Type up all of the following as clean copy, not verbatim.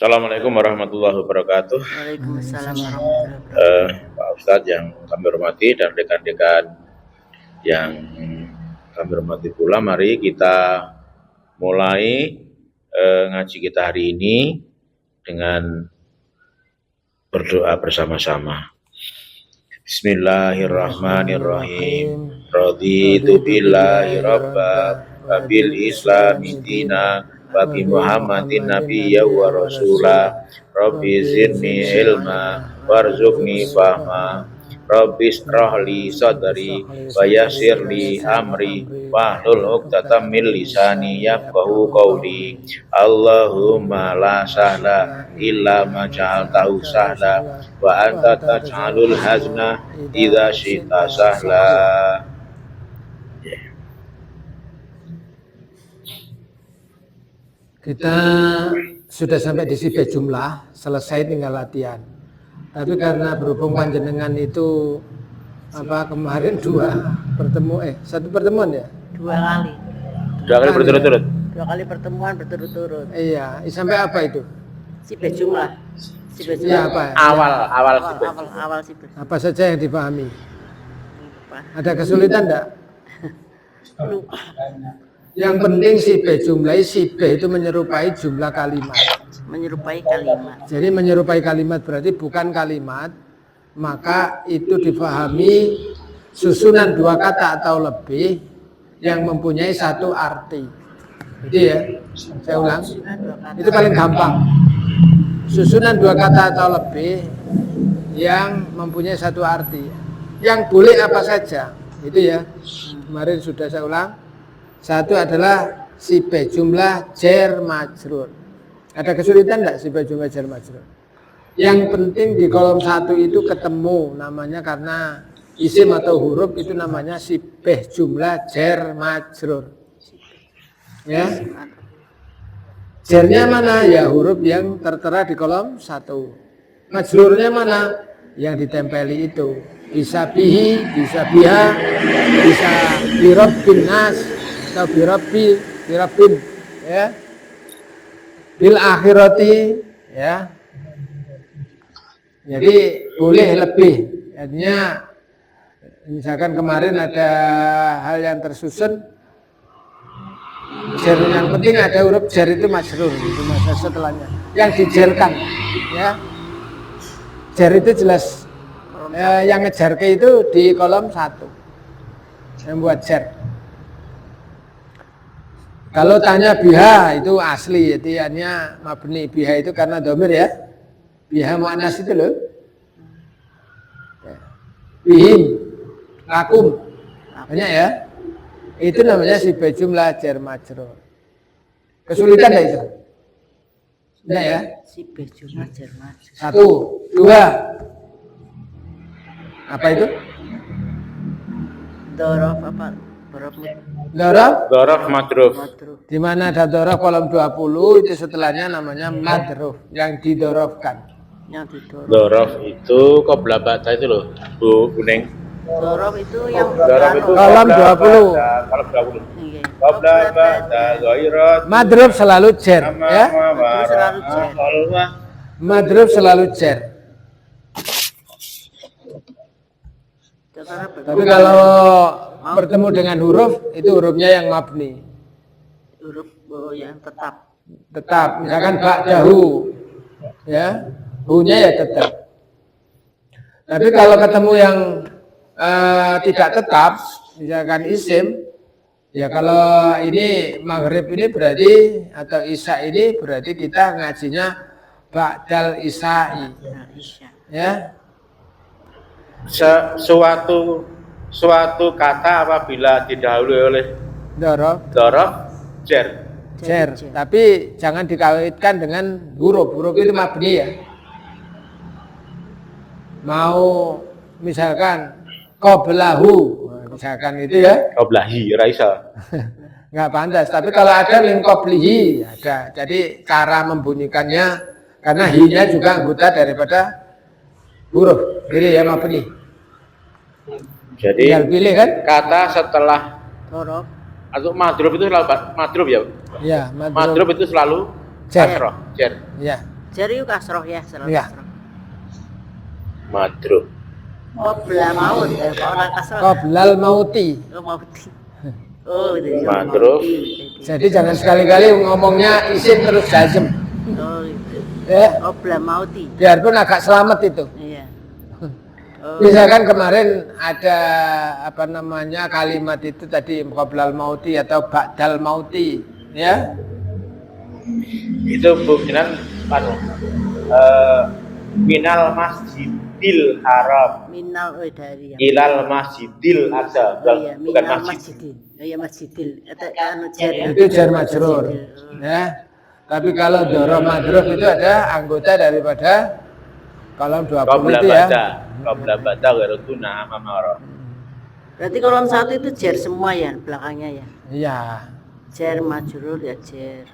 Assalamualaikum warahmatullahi wabarakatuh. Waalaikumsalam warahmatullahi wabarakatuh. Pak Ustadz yang kami hormati dan rekan-rekan yang kami hormati pula, mari kita mulai ngaji kita hari ini dengan berdoa bersama-sama. Bismillahirrahmanirrahim. Raditu billahi rabba wa bil islami dina wa bi Muhammadin nabiyya wa rasula. Rabbi zidni ilma warzuqni fahma. Rabbi shrah li sadri wa yassir li amri wahlul 'uqdatam min lisani yafqahu qawli. Allahumma la sahla illa ma ja'altahu sahla wa anta taj'alul hazna idza syi'ta sahla. Kita sudah sampai di sifat jumlah, selesai tinggal latihan. Tapi karena berhubung panjenengan itu kemarin satu pertemuan ya? Dua kali. Dua kali berturut-turut. Dua kali pertemuan berturut-turut. Iya, sampai apa itu? Sifat jumlah. Ya, apa? Awal sifat. Apa saja yang dipahami? Ada kesulitan enggak? Lupa. Yang penting sifat jumlah, sifat itu menyerupai jumlah kalimat. Menyerupai kalimat. Jadi menyerupai kalimat berarti bukan kalimat, maka itu difahami susunan dua kata atau lebih yang mempunyai satu arti. Jadi ya, saya ulang, itu paling gampang. Susunan dua kata atau lebih yang mempunyai satu arti. Yang boleh apa saja, itu ya. Kemarin sudah saya ulang. Satu adalah sifat jumlah jar majrur. Ada kesulitan enggak sifat jumlah jar majrur? Yang penting di kolom 1 itu ketemu namanya, karena isim atau huruf itu namanya sifat jumlah jar majrur. Ya. Jarnya mana? Ya huruf yang tertera di kolom 1. Majrurnya mana? Yang ditempeli itu. Bisa bihi, bisa biha, bisa birabbin nas atau birabbin, ya. Bil akhirati, ya. Jadi boleh lebih. Artinya misalkan kemarin ada hal yang tersusun, jar yang penting ada huruf jar itu majrur, itu masa setelahnya yang dijarkan, ya. Jar itu jelas, yang ngejar ke itu di kolom 1 yang buat jar. Kalau tanya biha itu asli, artinya mabni. Biha itu karena domir ya. Biha mu'annas itu loh. Bihim, lakum, banyak ya. Itu namanya sifat jumlah jar majrur. Kesulitan enggak itu? Enggak ya? Sifat jumlah jar majrur. 1, 2. Apa itu? Dorof apa? Dorof madruf. Di mana ada dorof kolom 20 itu setelahnya namanya madruf, yang didorofkan. Dorof itu qabla bata itu loh, Bu Kuning. Dorof itu yang kolom 20. Kolom 20. Qabla bata ghairat. Madruf selalu jar, ya. Madruf selalu jar. Tapi kalau bertemu dengan huruf, itu hurufnya yang mabni. Huruf yang tetap. Tetap, misalkan ba'dahu, ya, hu-nya ya tetap. Tapi kalau ketemu yang tidak tetap, misalkan isim, ya kalau ini maghrib ini berarti, atau isya ini berarti kita ngajinya ba'dal isya'i, ya. Suatu kata apabila didahului oleh Dorof jar. Tapi jangan dikaitkan dengan huruf itu mabni ya. Mau misalkan qablahu, misalkan itu ya. Qablahi raisa. Enggak pantas, tapi kalau ada min qablihi ada. Jadi cara membunyikannya, karena hi-nya juga anggota daripada huruf. Jadi ya mabni. Jadi pilih kan? Kata setelah Dorof atau madrub itu selalu madrub ya? Ya, Madrub itu selalu jar. kasroh, jar. Ya. Jar itu kasroh ya, selalu Iya. kasroh. Madruf. Qabla maut ya, Pak, orang kasroh. Qoblal mauti. Oh, mauti. Oh, itu Madruf. Jadi jangan sekali-kali ngomongnya isim terus jazm. Oh, gitu. Ya, Qabla mauti. biarpun agak selamat itu. Iya. Oh, Misalkan kemarin ada apa namanya kalimat itu tadi qoblal mauti atau ba'dal mauti, ya. Itu bukan minal masjidil haram minal dari yang. ilal masjidil aqsa, Oh, iya, bukan minal masjid. masjidil. Oh, iya, masjidil. Atau anu jar. ya? Itu jar majrur, Masjidil. ya. Tapi kalau dorof madruf itu ada anggota daripada kolom 20 Qabla itu ya. ba'da, qabla ba'da ghairu tuna amamara. Berarti kolom 1 itu jar semua ya belakangnya ya. Iya. Jar majrur ya jar.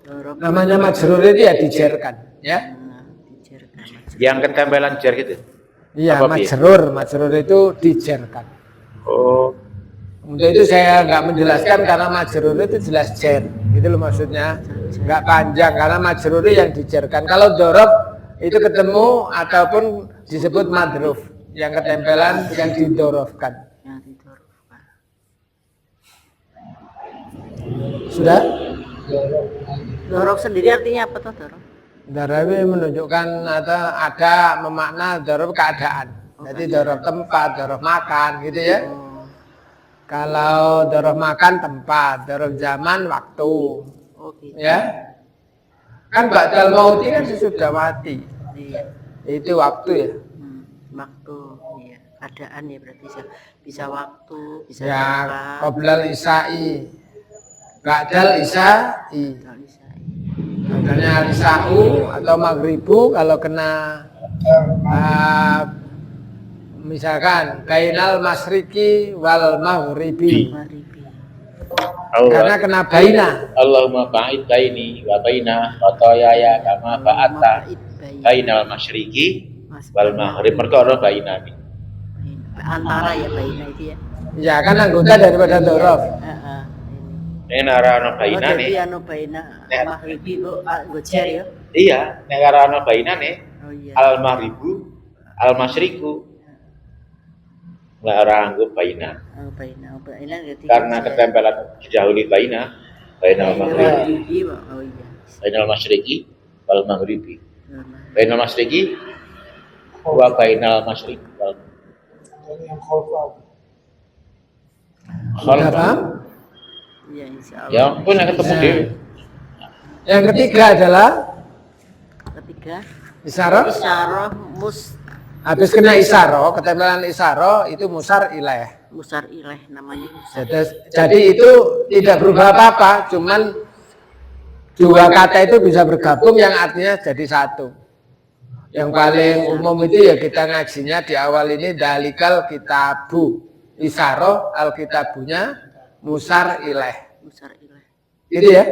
Dorob. Namanya majrur itu ya dijerkan, ya. Nah, dijarkan majrur. Yang ketempelan jar gitu. Iya, Apa, Bi? majrur itu dijerkan. Oh, Untuk itu saya nggak menjelaskan karena majrur itu jelas jar, gitu loh maksudnya. Nggak panjang karena majrur yang dijerkan. Kalau dorob itu ketemu ataupun disebut madruf yang ketempelan yang didorofkan. Yang didorofkan. Sudah? Dorob sendiri artinya apa tuh dorob? Dorob menunjukkan atau ada memakna dorob keadaan. Jadi dorob tempat, dorob makan, gitu ya. Oh, Kalau dorob makan tempat, dorob zaman waktu, oh gitu. ya. Kan ba'dal mauti kan sesudah mati. Iya. Itu waktu ya. Waktu, iya. Keadaan ya berarti bisa waktu, bisa Ya, tempat. qoblal isya'i. Ba'dal isya'i. Kalau bisa. Misalnya al-isya'u atau maghribu kalau kena misalkan bainal masriki wal maghribi. Maribi. Karena kena baina. Allahumma ba'id baini wa baina khotoyaya kama ba'atta bainal masyriqi wal maghrib. Mergo ora baina iki. Antara ya baina itu ya. Ya kan anggota daripada dorof. Heeh. Nek ora ana Oh, bainane. jadi anu baina maghribi kok gocer ya. Iya, nek ora ana bainane Oh iya. al maghribu al masyriqu. Nggak ora anggo baina. Oh baina berarti Karena ketempelan didahului baina bainal maghrib maghribi. Oh iya. bainal masyriqi wal maghribi. Benar. Bainal masyriqi wa bainal masyriq wal Sudah paham? Iya insyaallah. ya pun yang ketemu Ya. dhewe. Yang ketiga adalah Ketiga, isyarah. isyarah mus Habis kena isyarah, ketempelan isyarah itu musar ilaih. musar ilaih namanya musar. Jadi itu tidak berubah apa-apa, cuman dua kata itu bisa bergabung yang artinya jadi satu. Yang paling umum itu ya kita ngajinya di awal ini dalikal kitabu isyarah alkitabunya musar ilaih. Musar ilaih. Gitu ya?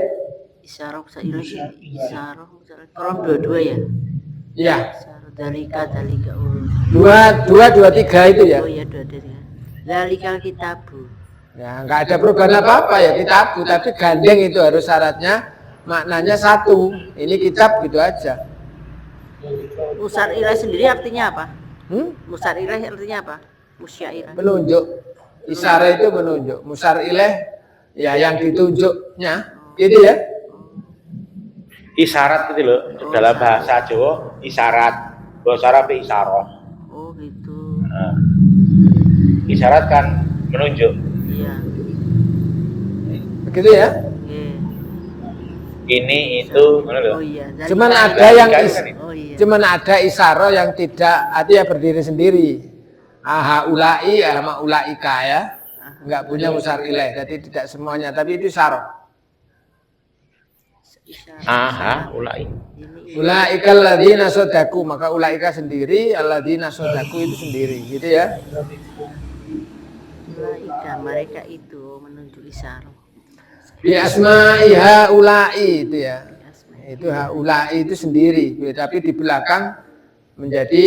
Isyarah musar ilaih. Isyarah musar ilaih. Kolom dua-dua ya. Iya. Isyarah dalika. Oh. Dua, tiga itu ya. Oh iya dua-dua. Dalikal kitabu. Ya, nggak ada perubahan apa-apa ya kitabu, tapi gandeng itu harus syaratnya maknanya satu. Ini kitab gitu aja. Musar ilaih sendiri artinya apa? Hmm? Musar ilaih artinya apa? Musyairah. Menunjuk. Isyarah itu menunjuk. Musar ilaih ya yang ditunjuknya. Gitu ya. Isyarat gitu loh. Oh, Dalam isyarat. bahasa Jawa isyarat. Bahasa Arab isyarah. Oh gitu. Nah, isyarat kan menunjuk. Iya. Begitu ya. Oke. Ini itu mana loh? Oh iya. Dalika- Cuman ada yang Oh iya. cuman ada isyarah yang tidak artinya berdiri sendiri. Aha ulai sama ulaika ya. Enggak punya musar ilaih. Jadi tidak semuanya, tapi itu isyarah. Isyarah. Aha, ulai. Ini Ulaika alladzina sodaku, maka ulaika sendiri, alladzina sodaku itu sendiri, gitu ya. ulaika mereka itu menunjuk isyarah. Bi asma'i haula'i itu ya. Itu haula'i itu sendiri, tapi di belakang menjadi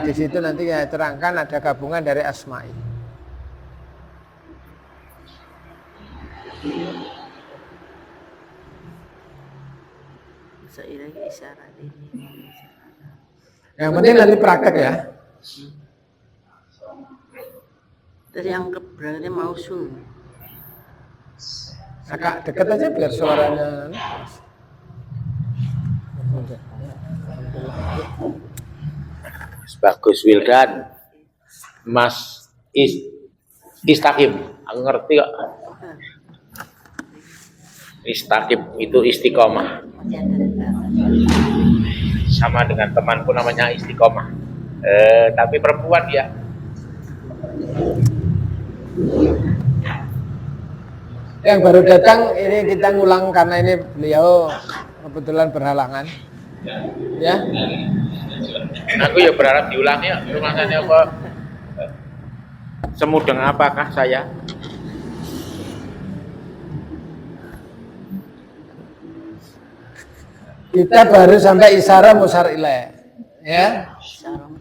di situ nanti saya terangkan ada gabungan dari asma'i. seiring isyarat ini. Yang penting nanti praktek ya. Terus yang berarti mausul. Agak deket aja biar suaranya. Bagus Wildan, Mas Istaqim, aku ngerti kok. Istaqim itu istiqomah. Sama dengan temanku namanya istiqomah. Tapi perempuan ya. Yang baru datang ini kita ngulang karena ini beliau kebetulan berhalangan. Ya. Aku ya berharap diulang ya. Rumahnya apa? Semudeng apakah saya? Kita baru sampai isyarah musar ilaih. Ya.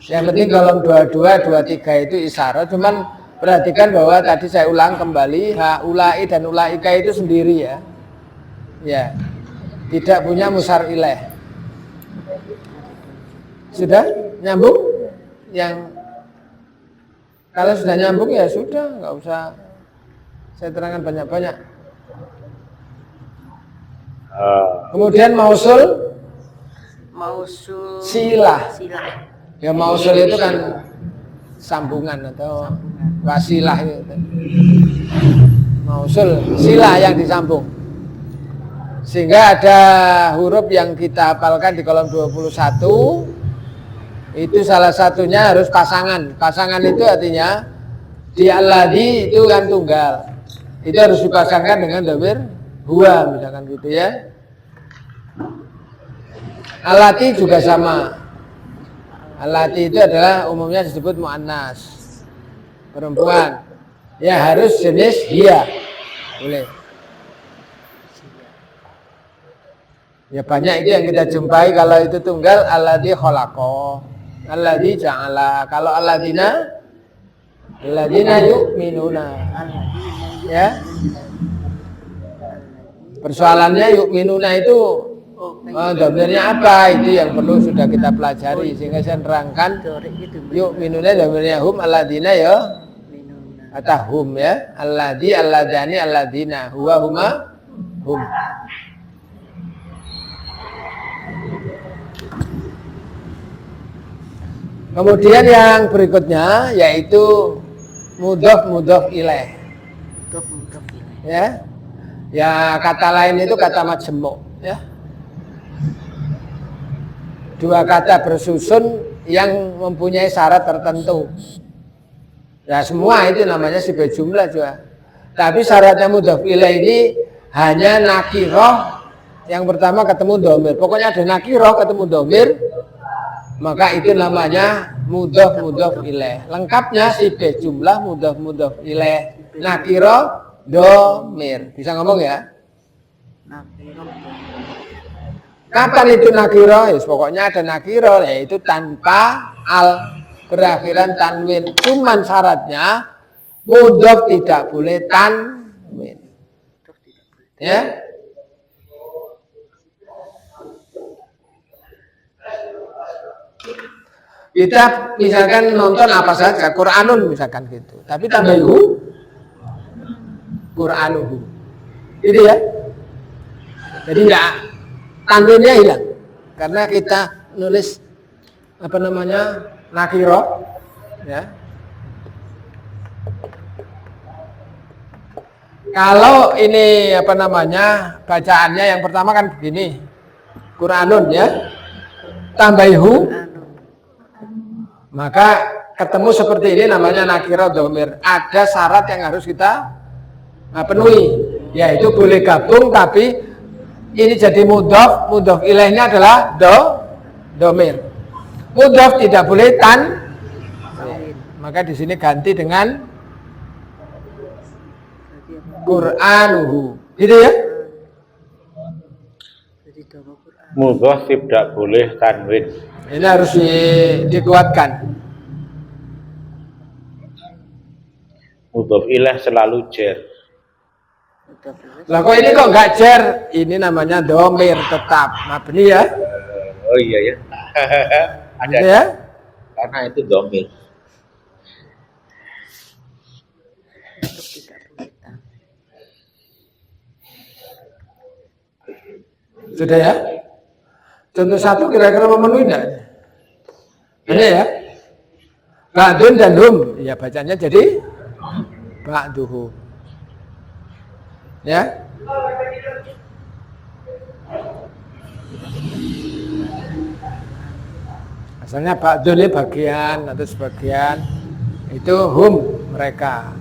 Yang penting kolom 22, 23 itu isyarah. Cuman perhatikan bahwa tadi saya ulang kembali haulai dan ulaika itu sendiri ya. Ya. Tidak punya musar ilaih. Sudah nyambung? Yang kalau sudah nyambung ya sudah, nggak usah saya terangkan banyak-banyak. Kemudian mausul silah. Ya mausul itu kan sambungan atau wasilah itu. Mausul silah yang disambung. Sehingga ada huruf yang kita hafalkan di kolom 21. Itu salah satunya harus pasangan. Pasangan itu artinya di alladhi itu kan tunggal. Itu harus dipasangkan dengan dhamir huwa misalkan gitu ya. Allati juga sama. Allati itu adalah umumnya disebut muannas. Perempuan. Ya harus jenis hiya. Boleh. Ya banyak itu yang kita jumpai kalau itu tunggal alladzi khalaqa. Alladzi ja'ala. Kalau alladzina yu'minuna. Ya. Persoalannya yu'minuna itu dhamirnya apa? Itu yang perlu sudah kita pelajari sehingga saya terangkan yu'minuna dhamirnya hum alladzina ya. Atau hum ya. Alladzi alladzani alladzina huwa huma hum. Kemudian yang berikutnya yaitu mudhof ilaih. Ya. Ya kata lain itu kata majmu' ya. Dua kata bersusun yang mempunyai syarat tertentu. Ya semua itu namanya sifat jumlah juga. Tapi syaratnya mudhof ilaih ini hanya nakirah yang pertama ketemu dhamir. Pokoknya ada nakirah ketemu dhamir. Maka itu namanya mudhof ilaih. Lengkapnya sifat jumlah mudhof ilaih. Nakira dhamir. Bisa ngomong ya? Kapan itu nakira? Ya, pokoknya ada nakira yaitu tanpa al berakhiran tanwin. Cuman syaratnya mudhof tidak boleh tanwin. Ya? Kita misalkan nonton apa saja, Quranun misalkan gitu. Tapi tambah Quranuhu. Gitu ya. Jadi enggak tanwinnya hilang. Karena kita nulis apa namanya? Nakira ya. Kalau ini apa namanya? Bacaannya yang pertama kan begini. Quranun ya. Tambahu. Maka ketemu seperti ini namanya nakira dhamir. Ada syarat yang harus kita penuhi, yaitu boleh gabung tapi ini jadi mudhof ilaihnya adalah dhamir. Mudhof tidak boleh maka di sini ganti dengan Quranuhu. Gitu ya? Mudhof tidak boleh tanwin. Ini harus dikuatkan. Mudhof ilaih selalu jar. Lah kok ini kok nggak jer? Ini namanya domir tetap. Mabni ya. Oh iya ya. Ada Gitu ya. karena itu domir. Tidak boleh tan. Sudah ya? Contoh satu kira-kira memenuhi enggak? Ini ya? Ba'dun dan hum. Ya bacanya jadi ba'duhu. Ya? Asalnya ba'dun ini bagian atau sebagian. Itu hum, mereka.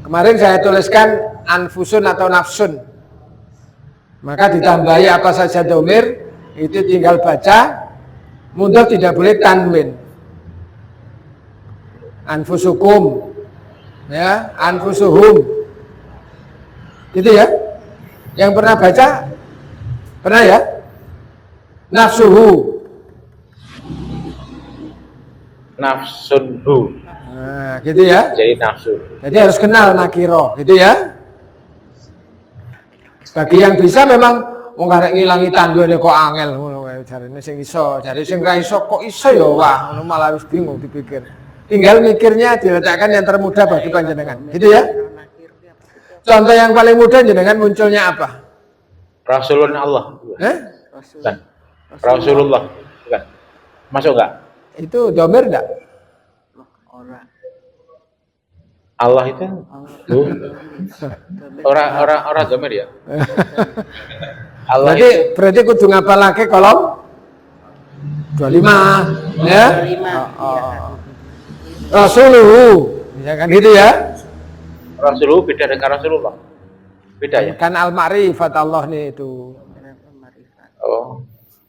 Kemarin saya tuliskan anfusun atau nafsun. Maka ditambahi apa saja domir, itu tinggal baca, mundur tidak boleh tanwin. Anfusukum, ya, anfusuhum, gitu ya. Yang pernah baca, pernah ya? Nafsuhu, Nafsunhu. nah, gitu ya. Jadi nafsu. Jadi harus kenal nakiro, gitu ya. Bagi yang bisa memang wong karek ngilangi tanduane kok angel ngono kae jarine sing iso, jare sing ra iso kok iso ya wah, ngono malah wis bingung dipikir. Tinggal mikirnya diletakkan yang termudah bagi panjenengan. Gitu ya. Contoh yang paling mudah jenengan munculnya apa? Rasulullah Allah. Eh? Bukan. Rasulullah. Bukan. Masuk enggak? Itu domir enggak? Orang. Allah itu orang domir ya. Allah Berarti kudu ngapal lagi kolom 25 ya. 25. Rasuluhu, ya kan gitu ya. Rasulullah beda dengan Rasulullah. Beda ya? Kan al-ma'rifat Allah nih itu. Oh.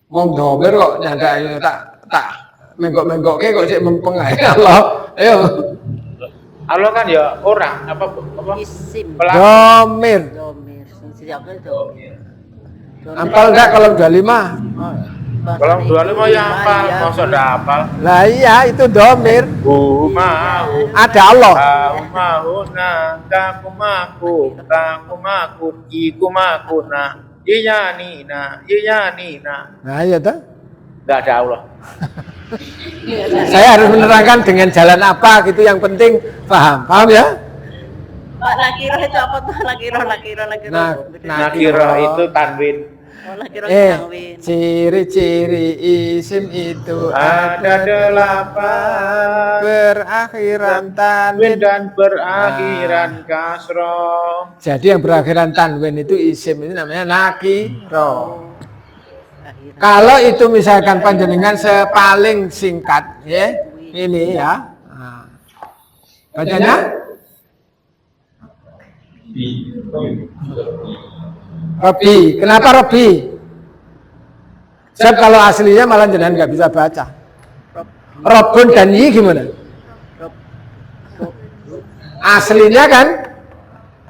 Wong domir kok nyandak tak menggok-menggokke kok sik mempeng ae Allah. Ayo. Allah kan ya orang apa Isim. Domir. Domir. Siapa domir? Apal enggak kalau 25? Kalau 25 ya apa? Masa enggak hafal? Lah iya itu domir. Mau Ada Allah. mahuna takumaku ikumakuna iya nina. Nah iya tuh. Enggak ada Allah. Saya harus menerangkan dengan jalan apa gitu yang penting paham ya? Pak nakiro itu apa tuh? Nakiro. Nakira itu tanwin. Oh, nakiro tanwin. Ciri-ciri isim itu Ada 8 berakhiran tanwin tanwin. dan berakhiran kasroh. Jadi yang berakhiran tanwin itu isim itu namanya nakiro. Kalau itu misalkan panjenengan sepaling singkat ya, ini ya. Nah. Bacanya Robi. Kenapa Robi? Sebab kalau aslinya malah jenengan nggak bisa baca. Robun dan i gimana? Aslinya kan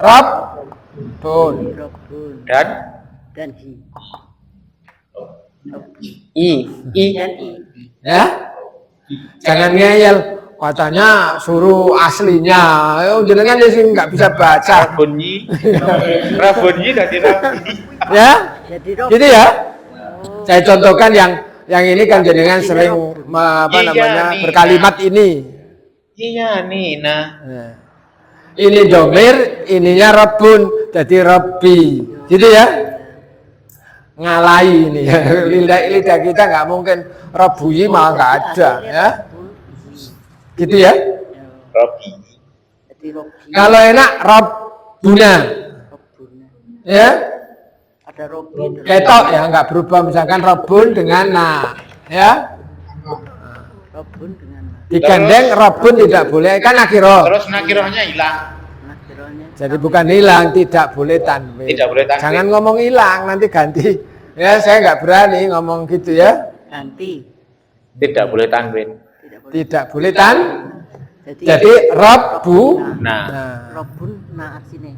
Robbun. Dan hi. i Dan i. Ya, jangan ngeyel. Katanya suruh aslinya. Jenengan sih nggak bisa baca. Rabunyi dari Rabi. Ya, Jadi gitu ya. Saya contohkan yang ini kan jenengan sering berkalimat ini. Iya Nina. Nah. Ini domir, ininya Rabbun, jadi Rabbi, gitu ya. Ngalahi ini ya. Lidah kita nggak mungkin Rabbuyi malah nggak ada ya. Gitu ya. Rabi. Jadi Robi. Kalau enak Rabbuna, ya. Ada Robi. Ketok ya nggak berubah misalkan Rabbun dengan na, ya. Robun dengan Digandeng Rabbun tidak boleh kan akhiro. Terus nakirohnya hilang. nakironya. Jadi bukan hilang, tidak boleh tanwin. Tidak boleh tanwin. Jangan ngomong hilang, nanti ganti. Ya saya nggak berani ngomong gitu ya. Ganti. Tidak boleh tanwin. Tidak boleh tan. Jadi Rabbu. Nah, Robun na sini.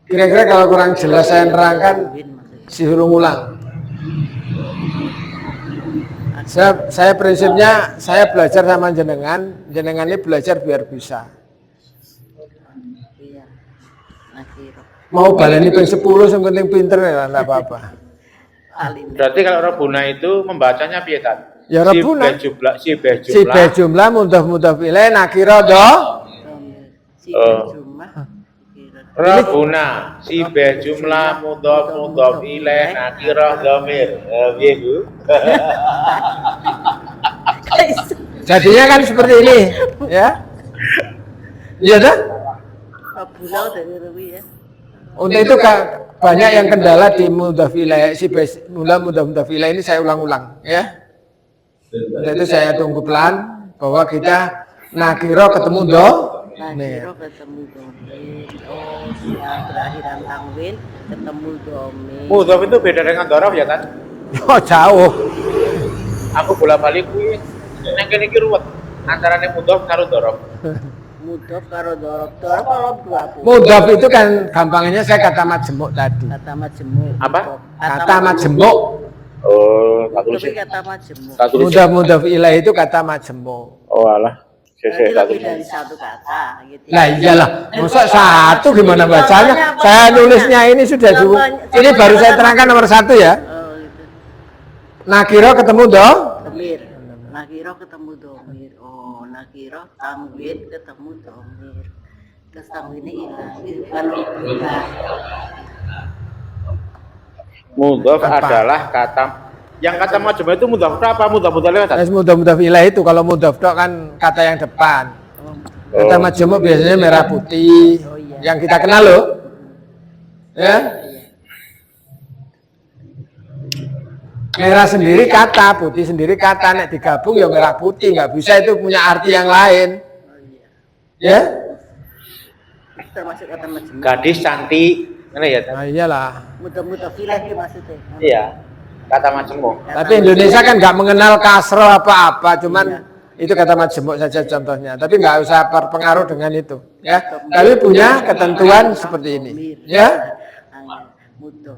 Kira-kira kalau kurang jelas saya nerangkan, suruh ngulang. Saya prinsipnya saya belajar sama jenengan ini belajar biar bisa. Mau baleni ping 10 yang penting pinter ya enggak apa-apa. Alim. Berarti kalau Rabbuna itu membacanya piye kan? Ya Rabbuna. Si beh Si jumlah. be jumlah mudhaf ilaih nakira do. Si jumlah. Rabbuna si beh jumlah mudhaf ilaih nakirah dhamir. Piye Bu? Jadinya kan seperti ini, ya. Iya dah. Pulau dari Rewi ya. Untuk itu banyak yang kendala di mudhaf ilaih si be jumlah mudhaf ilaih ini saya ulang-ulang, ya. Untuk itu saya tunggu pelan bahwa kita nakiro ketemu do. Nakiro ketemu domir. Oh, yang berakhiran tanwin ketemu domir. Mudhaf itu beda dengan dhorof ya kan? Oh jauh. Aku bolak-balik kuwi nek kene iki ruwet antarane mudhaf karo dhorof. Mudhaf karo dhorof. Dhorof kalau dua. Mudhaf itu kan gampangnya saya kata majemuk tadi. Kata majemuk. Apa? Kata majemuk. Oh, tak tulis. Tapi kata majemuk. Tak tulis. Mudhaf ilaih itu kata majemuk. Oh alah. Berarti Tak lebih tulis. dari satu kata gitu. Lah iyalah, masa satu gimana bacanya? Saya nulisnya ini sudah dulu. Ini baru saya terangkan nomor 1 ya. Oh gitu. Nakiro ketemu do. Domir. Nakiro ketemu domir. Oh, nakiro tanwin ketemu domir. Terus tanwinnya hilang. Kalau hilang. Mudhaf Apa? adalah kata yang kata majemuk itu mudhaf apa? Mudhaf ilaih kan? Mudhaf ilaih itu kalau mudhaf do kan kata yang depan. Kata majemuk biasanya merah putih. Oh, iya. Yang kita kenal loh. Ya. Merah sendiri kata, putih sendiri kata, nek digabung ya merah putih, nggak bisa itu punya arti yang lain. Oh iya. Ya? Termasuk kata majemuk. Gadis cantik, mana ya? Nah iyalah. Mudah-mudah filah maksudnya. Iya. Kata majemuk. Tapi Indonesia kan nggak mengenal kasro apa-apa, cuman itu kata majemuk saja contohnya. Tapi nggak usah berpengaruh dengan itu, ya. Tapi punya ketentuan seperti ini, ya. Mudah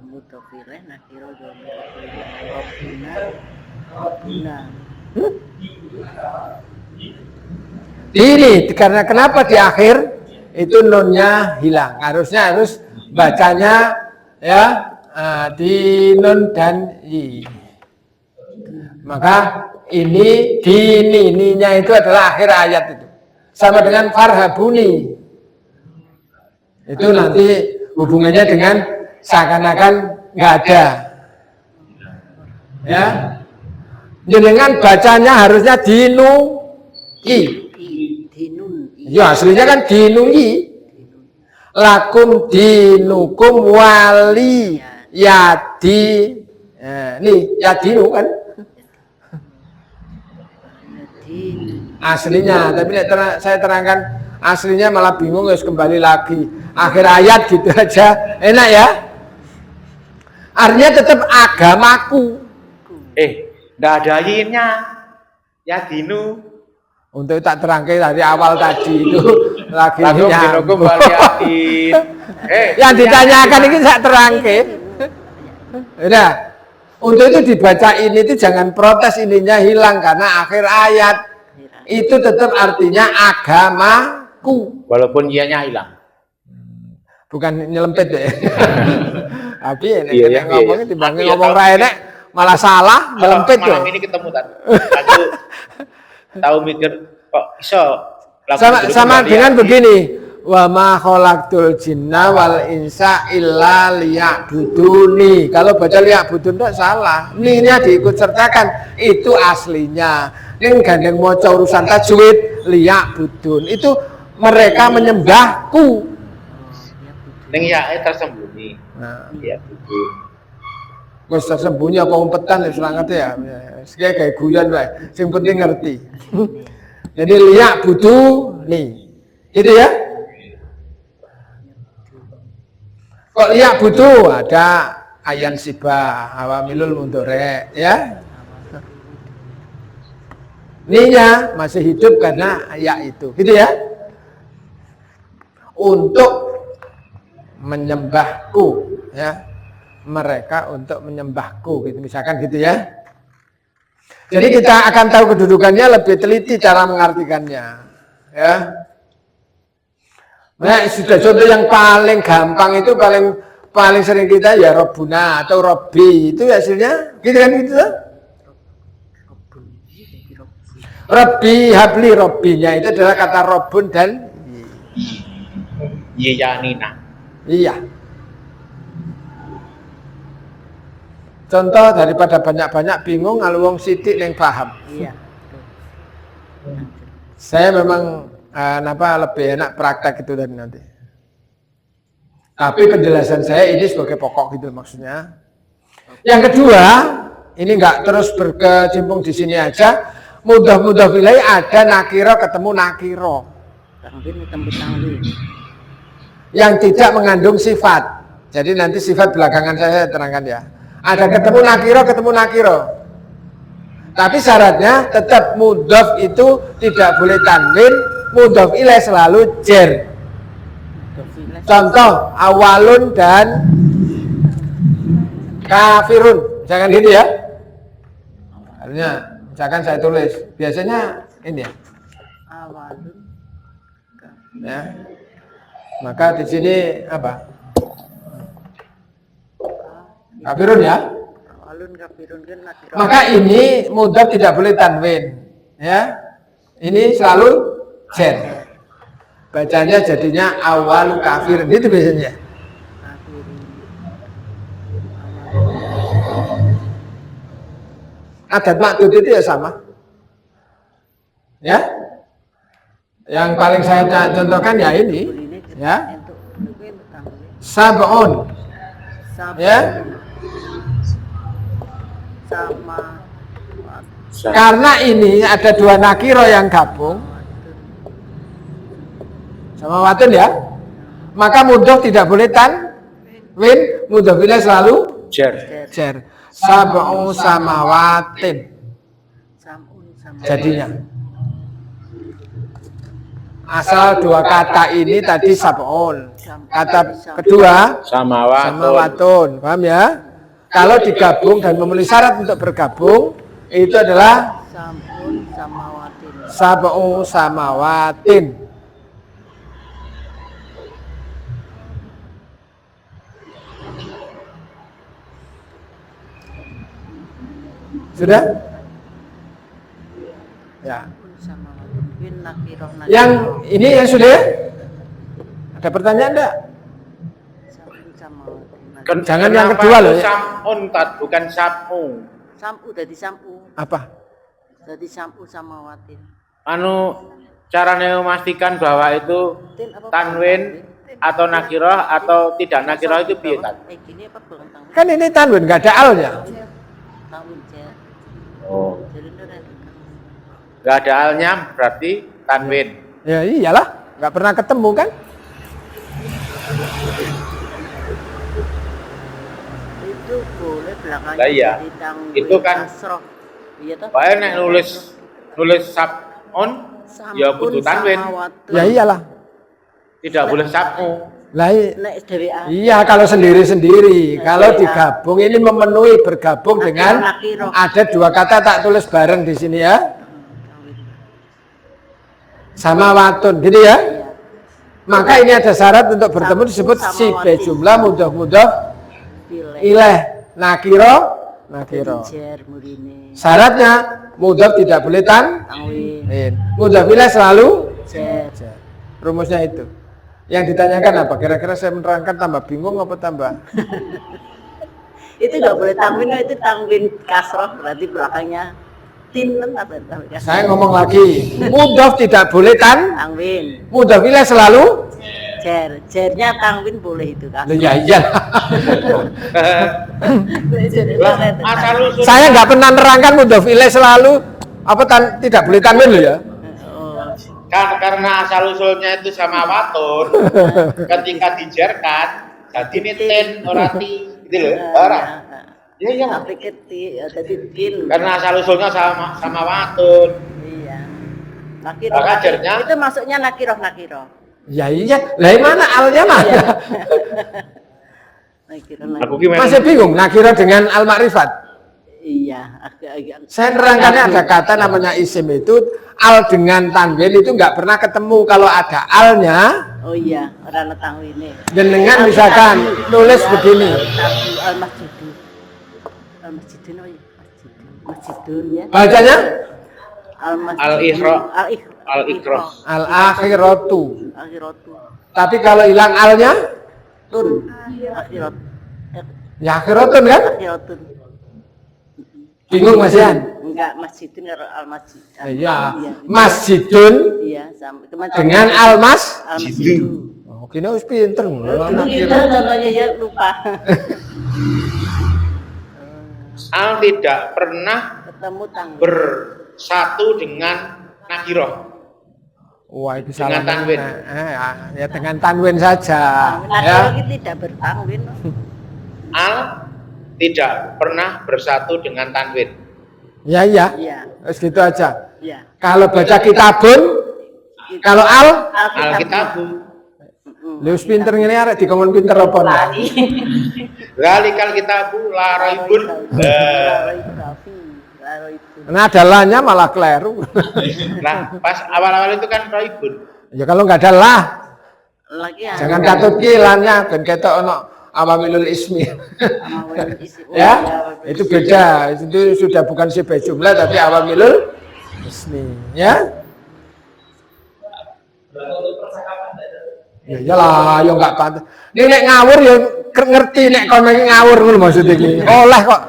filah nakiro domir. Robuna. Ini karena kenapa di akhir itu nunnya hilang. Harusnya harus bacanya ya di nun dan i. Maka ini ininya itu adalah akhir ayat itu. Sama dengan farhabuni. Itu nanti hubungannya dengan seakan-akan nggak ada. Ya. Jenengan bacanya harusnya dinu i. Dinun. Ya aslinya kan dinungi. Lakum dinukum wali yadi. Nih yadinu kan Din. aslinya. Tapi saya terangkan aslinya malah bingung, harus kembali lagi. Akhir ayat gitu aja. Enak ya. Artinya tetap agamaku. Nggak ada yinnya. Ya dinu. Untuk tak terangkan dari awal tadi itu lagi Lakum dinukum waliyadin. yang ditanyakan ini saya terangkan. Udah. Untuk itu dibaca ini itu jangan protes, ininya hilang karena akhir ayat itu tetap artinya agamaku. Walaupun ianya hilang. Bukan nyelempet deh. Tapi Iya, nek iya, ngomongnya iya. timbang Aku ya ngomong tahu. ra enek malah salah, nyelempet deh. Malam ini ketemu kan. Aku tahu mikir kok iso. lagu Sama dinukum sama dengan waliyadin. begini. Wa ma khalaqtul jinna wal insa illa liya'buduni. Kalau baca liya'budun itu salah. Ni-nya diikut sertakan, itu aslinya. Ning gandeng maca urusan tajwid liya'budun. Itu mereka menyembahku. Ning ya tersembunyi. Nah, Ya betul. wis tersembunyi apa umpetan wis ora ngerti ya. Sekaya kayak guyon wae. Sing penting ngerti. Jadi liya'buduni. Itu ya. Kok lihat butuh ada ayan sibah awamilul mundore ya. Ninya masih hidup karena ya itu, gitu ya. Untuk menyembahku ya. Mereka untuk menyembahku gitu misalkan gitu ya. Jadi kita akan tahu kedudukannya lebih teliti cara mengartikannya ya. Nah, sudah contoh yang paling gampang itu paling sering kita ya Robbuna atau Robbi itu hasilnya gitu kan gitu. Robbi habli Robbinya itu adalah kata Robbun dan Yiyanina. iya. Contoh daripada banyak-banyak bingung kalau wong sithik yang paham. Iya. Saya memang lebih enak praktek itu tadi nanti. Tapi penjelasan saya ini sebagai pokok gitu maksudnya. Yang kedua, ini enggak terus berkecimpung di sini aja. Mudah-mudah wilayah ada nakiro ketemu nakiro. Tanwin ketemu tanwin. Yang tidak mengandung sifat. Jadi nanti sifat belakangan saya terangkan ya. Ada ketemu nakiro. Tapi syaratnya tetap mudhof itu tidak boleh tanwin, mudhof ilaih selalu jer. Contoh awalun dan kafirun. Jangan gitu ya. Artinya misalkan saya tulis, biasanya ini ya. Awalun. Ya. Maka di sini apa? Kafirun ya. Awalun kafirun kan nakiro. Maka ini mudhof tidak boleh tanwin, ya. Ini selalu jer. Bacanya jadinya awal kafir, itu biasanya. Kafirun. Adat maksud itu ya sama. Ya. Yang paling saya contohkan ya ini, ya. Sab'un. Ya. Sama. Karena ini ada dua nakiro yang gabung sama watun ya, maka mudhof tidak boleh tanwin, mudhof ilaih selalu Jer. jer. Sab'u samawatin Samun sama. jadinya. Asal dua kata ini tadi sab'un. Kata kedua samawatun. Paham ya? Kalau digabung dan memenuhi syarat untuk bergabung itu adalah Samun samawatin. sab'u samawatin. Sudah? Ya. Samawatin nakiro. Yang ini yang sudah? Ada pertanyaan enggak? Samun samawatin. Jangan yang kedua loh ya. Samun bukan samu. Samu dari samu. Apa? Dari samu samawatin. Anu caranya memastikan bahwa itu tanwin atau nakiroh atau tidak nakiroh itu piye kan? Gini apa belum tanwin? Kan ini tanwin enggak ada alnya. Tanwin ya. Oh, Jadi itu ada. nggak ada alnya berarti tanwin. Ya iyalah, enggak pernah ketemu kan? Itu boleh belakangnya Lah iya. jadi tanwin. Itu kan kasroh. Iya toh? Bae nek nulis sab'un ya kudu tanwin. Ya iyalah. Tidak boleh samu. Lah Nek SDWA. iya kalau sendiri-sendiri. Kalau digabung ini memenuhi bergabung dengan nakiro. ada dua kata tak tulis bareng di sini ya. Sama watun gitu ya. Maka ini ada syarat untuk bertemu disebut si jumlah mudhof ilaih nakiro. Jer murine. Syaratnya mudhof tidak boleh Tanwin. mudhof ilaih selalu Jer. rumusnya itu. Yang ditanyakan apa? Kira-kira saya menerangkan tambah bingung apa tambah? Itu nggak boleh tanwin, itu tanwin kasroh berarti belakangnya tin apa tanwin kasroh. Saya ngomong lagi, mudhof tidak boleh Tanwin. mudhof ilaih selalu Jer. Jernya tanwin boleh itu kan. loh ya iya. Lah asal usul Saya nggak pernah nerangkan mudhof ilaih selalu tidak boleh tanwin loh ya. kan karena asal usulnya itu sama watun. Ketika dijerkan jadi nitin ora ti gitu loh. Ora. Iya iya. Tapi keti jadi tin. Karena asal usulnya sama watun. Iya. Nakiroh. Maka jernya Itu masuknya nakiroh. Ya iya, lah mana alnya mana? Nakiroh. aku gimana? Masih bingung nakira dengan al makrifat. Iya, agak. Saya nerangkannya ada kata namanya isim itu al dengan tanwin itu nggak pernah ketemu. Kalau ada alnya, Oh iya, orang tahu ini. jenengan misalkan nulis begini. Al masjidun. Al masjidun, oh iya, masjidun ya. Bacanya Al masjidun. Al-Iqra. Al-Iqra. al akhiratu. Akhiratu. Tapi kalau hilang alnya, Tun. Akhirat. ya akhiratun kan? Akhiratun. Bingung Mas Yan? Enggak, masjidun al-masjid. Iya, masjidun Iya, sama dengan al-mas. al-masjidun. Oh, kini harus pinter. Kita contohnya ya lupa. Al tidak pernah Ketemu tanggal. bersatu dengan nakiroh. Wah, itu Dengan salah. tanwin. Ya dengan tanwin saja. Nah, Ya. kalau kita tidak bertangwin. Al tidak pernah bersatu dengan tanwin. Ya, iya. Iya, Terus gitu aja. iya. Kalau baca kitabun, kalau al, Alkitabu. lu pinter ngene arek dikongkon pinter apa nih? Lali. Zalikal kitabu la raibun. Nah, adalahnya malah keliru. Nah, pas awal-awal itu kan raibun. Ya kalau nggak ada lah, Lagi jangan katut kilannya ben ketok ono awamilul ismi. Ya, itu beda. Itu sudah bukan sifat jumlah tapi awamilul ismi, ya. Ya iyalah, yo enggak pantas. Ini nek ngawur ya ngerti nek kono iki ngawur ngono maksud iki. Oleh kok.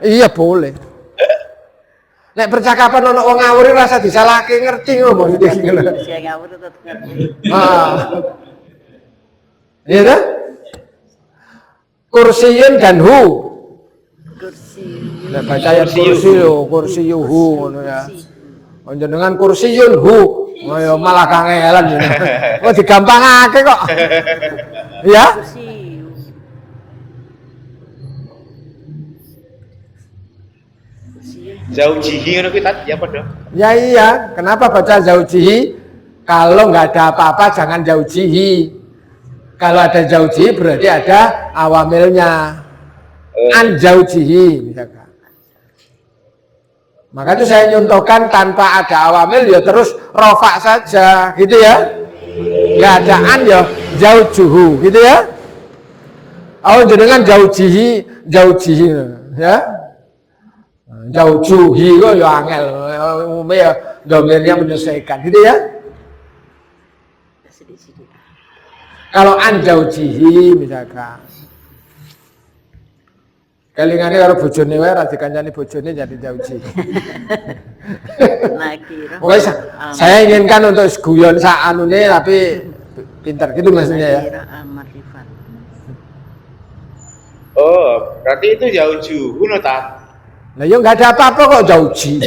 Iya boleh. Nek percakapan ono wong ngawur rasa disalahke ngerti ngono maksud iki ngono. Saya ngawur tetap ngerti. Iya dah? Kursiyun dan hu. Kursi. Nek baca ayat kursiyuhu ngono ya. Panjenengan kursiyun hu. Oh ya malah kangelan ya. Kok digampangake kok. Ya? Kursi. Zaujihi ngono kuwi tadi ya padha. Ya iya, kenapa baca zaujihi? Kalau nggak ada apa-apa jangan zaujihi. Kalau ada zaujihi berarti ada awamilnya. An zaujihi misalkan. Maka itu saya nyontohkan tanpa ada awamil ya terus rofa saja gitu ya. Nggak ada an ya zaujuhu gitu ya. Oh jenengan zaujihi ya. Zaujuhi kok ya angel. Umumnya ya domainnya menyesuaikan gitu ya. Kalau an zaujihi misalkan. Kelingane karo bojone wae ra dikancani bojone jadi zauji. Nah, kira. Oke, saya inginkan untuk guyon sak anune tapi pintar gitu maksudnya ya. Kira Marifat. Oh, berarti itu zauju ngono ta? Nah, ya nggak ada apa-apa kok zauji.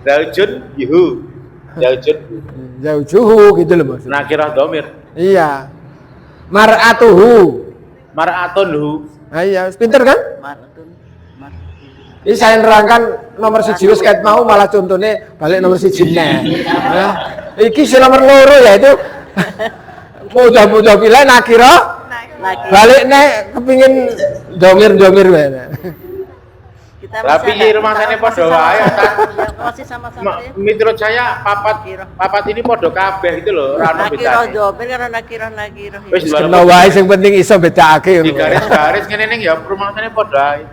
Zaujun yuhu. Zaujun Zaujuhu gitu loh maksudnya. nakirah domir. Iya. Mar'atuhu. Mar'atun hu. Nah, iya, pinter kan? Maratun. Ini saya nerangkan nomor siji wis ket mau malah contohnya balik nomor siji neh. Ya. Iki si nomor loro ya itu mudah-mudah pilih nakira balik nek kepingin domir wae. Kita Tapi rumasane padha wae ta. Masih sama-sama ya. Menurut saya papat ini padha kabeh gitu loh, ora ono Nakiro bedane. domir karo nakiro. Wis Kena wae sing penting iso bedakake. di garis-garis ngene ning ya rumasane padha ae.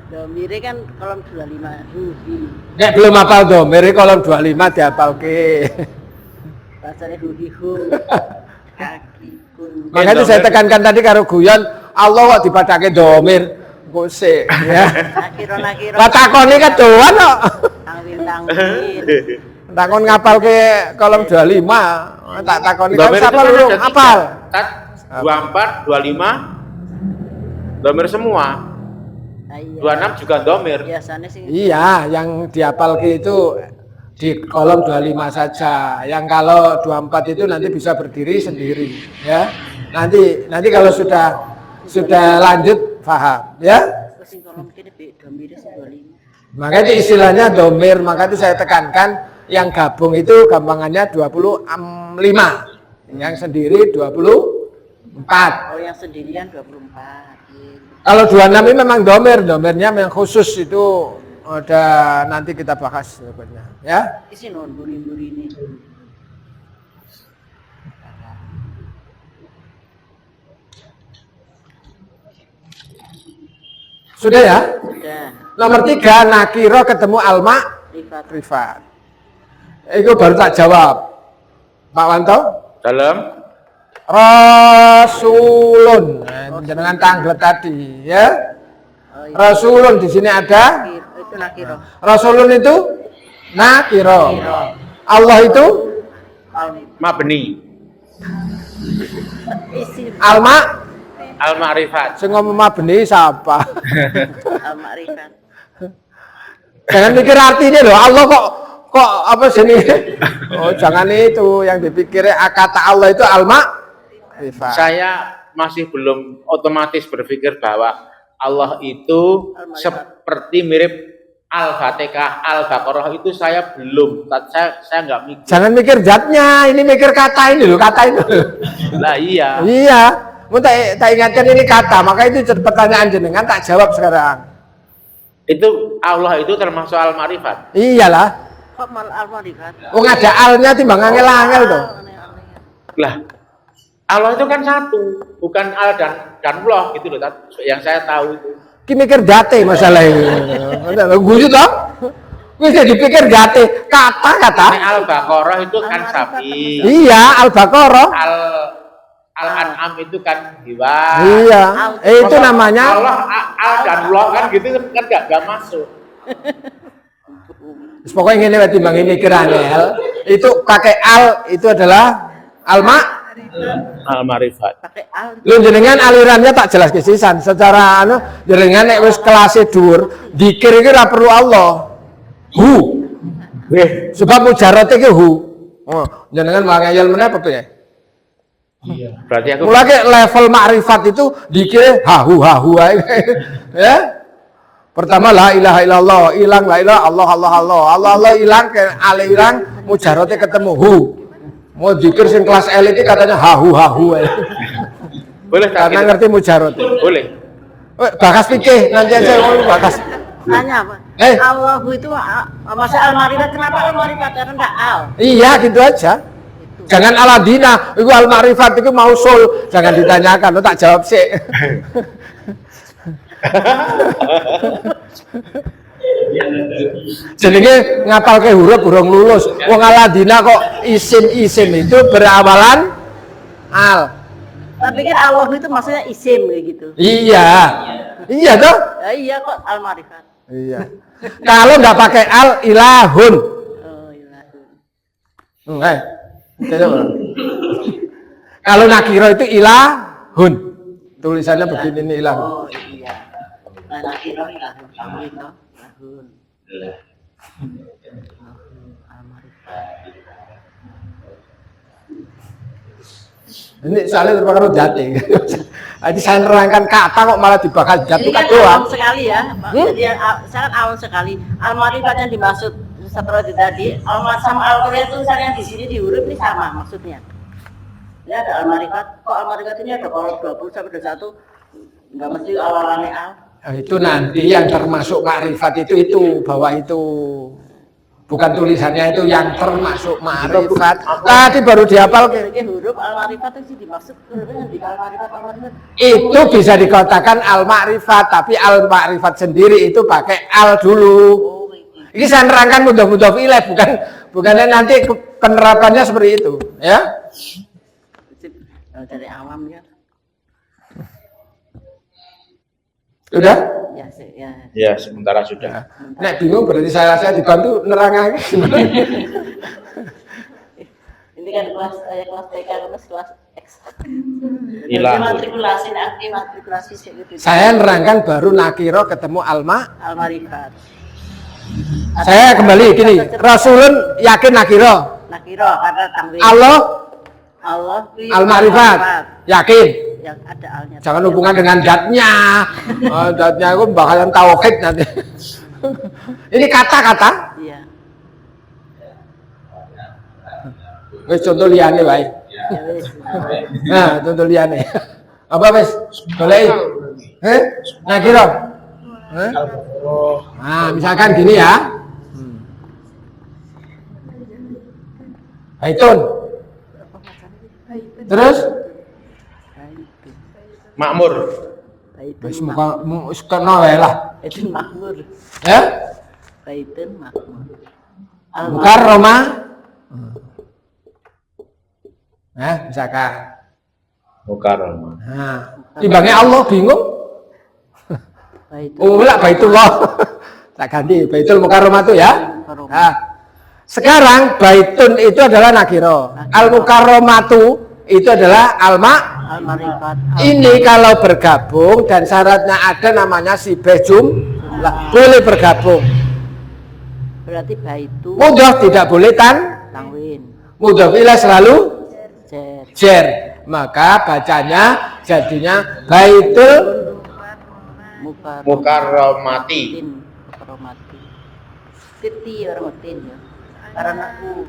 Domire kan kolom 25 ruhi. Nek belum hafal domir kolom 25 dihafalke. Bahasane ruhi hum. Kaki kun. Makanya saya tekankan tadi karo guyon Allah kok dipadake domir. Kok sik ya. Nakiro. Lah takone kan doan kok. Tangwil. Takon ngapalke kolom 25. Tak takoni kan siapa lu apal. Tat 24, 25 domir semua. 26 juga domir. Biasanya sih. Iya, yang dihafalke itu di kolom 25 saja. Yang kalau 24 itu nanti bisa berdiri sendiri, ya. Nanti kalau sudah lanjut paham, ya. Sing kolom kene domire sing 25. Maka itu istilahnya domir, maka itu saya tekankan yang gabung itu gampangannya 25. Yang sendiri 24. 4. Oh, yang sendirian 24. Gitu. Kalau 26 ini memang domirnya memang khusus itu ada nanti kita bahas berikutnya ya. Isi non buri-buri ini. Sudah ya? Sudah. Nomor 3 nakiro ketemu al-ma'rifat. Itu baru tak jawab. Pak Wanto? Dalam Rasulun. Dengan tanggal tadi ya. Oh, iya. Rasulun di sini ada. Itu nakiro. Rasulun itu nakiro. Allah itu mabni Isi al-ma'rifat. sing ngomong mabni siapa? al-ma'rifat. Jangan mikir artinya loh. Allah kok apa sini? Oh, jangan itu yang dipikir kata Allah itu al-ma'rifat. Saya masih belum otomatis berpikir bahwa Allah itu seperti mirip Al-Fatihah, Al-Baqarah itu saya belum. Saya nggak mikir. Jangan mikir zatnya, ini mikir kata ini loh, kata itu. Lah iya. Iya. Mau tak ingatkan ini kata, maka itu pertanyaan jenengan tak jawab sekarang. Itu Allah itu termasuk al-ma'rifat. Iyalah. Kok mal al-ma'rifat? Oh, ada alnya timbang angel-angel tuh. Lah, Allah itu kan satu, bukan al dan Allah gitu loh. Yang saya tahu itu. Ki mikir jate masalah ini. Guyu toh? Wis dipikir jate, kata-kata. Al-Baqarah itu kan sapi. Iya, Al-Baqarah. Al-An'am itu kan hewan. Iya. Itu Masa namanya Allah al dan Allah kan gitu kan enggak masuk. pokoknya ini timbang mikir angel. Itu pakai al itu adalah Al-Ma'rifat. Pakai al. Lu jenengan alirannya tak jelas kesisan secara jenengan nek wis kelas dhuwur dikir iki ora perlu Allah. Sebab mujarrad iki Oh, jenengan ngayal meneh apa piye? Iya. Berarti aku Mulai level makrifat itu dikir hahu ae. Ya. Pertama la ilaha illallah, ilang la ilaha Allah ilang ke ale ilang mujarrate ketemu Mau dikir sing kelas elit katanya hahu ae. boleh Karena ngerti mujarrate. Boleh. Bakas pikir nanti aja bakas. Tanya apa? Allah itu masa al-ma'rifat, kenapa al-ma'rifat? Karena enggak al. Iya gitu aja. Jangan aladina, itu al-ma'rifat itu mausul. Jangan ditanyakan, lo tak jawab sih. Jadinya ngapal ke huruf burung lulus. Wong aladina kok isim itu berawalan al. Tapi kan Allah itu maksudnya isim kayak gitu. Iya. Iya toh? Ya, iya kok al-ma'rifat. Iya. Kalau nggak pakai al ilahun. Oh, iya. Kalau nakiro itu ilahun. Tulisannya begini nih ilahun. Oh iya. Nah, nakiro ilahun. Kamu itu ilahun. Ini soalnya terpakai jati. Jadi saya nerangkan kata kok malah dibakar jatuh Ini kan doang. awam sekali ya. Jadi sangat awam sekali. Al-ma'rifat yang dimaksud setelah tadi, sama al-Quran tulisan yang di sini di huruf ini sama maksudnya. Ya ada al-ma'rifat. Kok al-ma'rifat ini ada kalau 20 sampai 21 enggak mesti awalannya al. Itu nanti yang termasuk makrifat itu bahwa itu bukan tulisannya itu yang termasuk makrifat. Tadi baru dihafal. Jadi huruf al-ma'rifat itu dimaksud hurufnya di al-ma'rifat. Itu bisa dikatakan al-ma'rifat, tapi al-ma'rifat sendiri itu pakai al dulu. Ini saya nerangkan mudah-mudah ilaih, bukannya nanti penerapannya seperti itu, ya. Dari awamnya. Sudah? Ya, Ya, sementara sudah. Nek bingung berarti saya dibantu nerangake gimana? Ini kan kelas TK, kelas X. Hilang. Matrikulasi gitu. Saya nerangkan baru nakiro ketemu al-ma'rifat. Saya kembali gini, Rasulun yakin nakiro. Nakiro karena tanwin. Allah al-ma'rifat yakin. Yang ada alnya. Jangan hubungan dengan datnya. Datnya aku bakalan tauhid nanti. Ini kata-kata. Iya. Wis contoh liyane wae. Ya wis. Nah, tuntut liyane. Apa wis? Goleki. Nah kira. Nah, misalkan gini ya. Baitun. Terus Makmur. wis muka wis kena wae lah. Baitun makmur. Ya? Baitun makmur. Mukarrama. Nah, misalkan. Mukarramah. Nah, timbangnya Allah bingung. Baitun. Oh, lah Baitullah. Tak ganti Baitul Mukarramah itu ya. Nah, sekarang Baitun itu adalah nakiro. Al Mukarramatu itu adalah Al-Marifat. Ini kalau bergabung dan syaratnya ada namanya si bejum boleh bergabung. Berarti baitu Mudhof tidak boleh tanwin. mudhof ilaih selalu Jer. jer. Maka bacanya jadinya Baitul Mukarramati. Mukarramati. Titi orang tin ya. Karena aku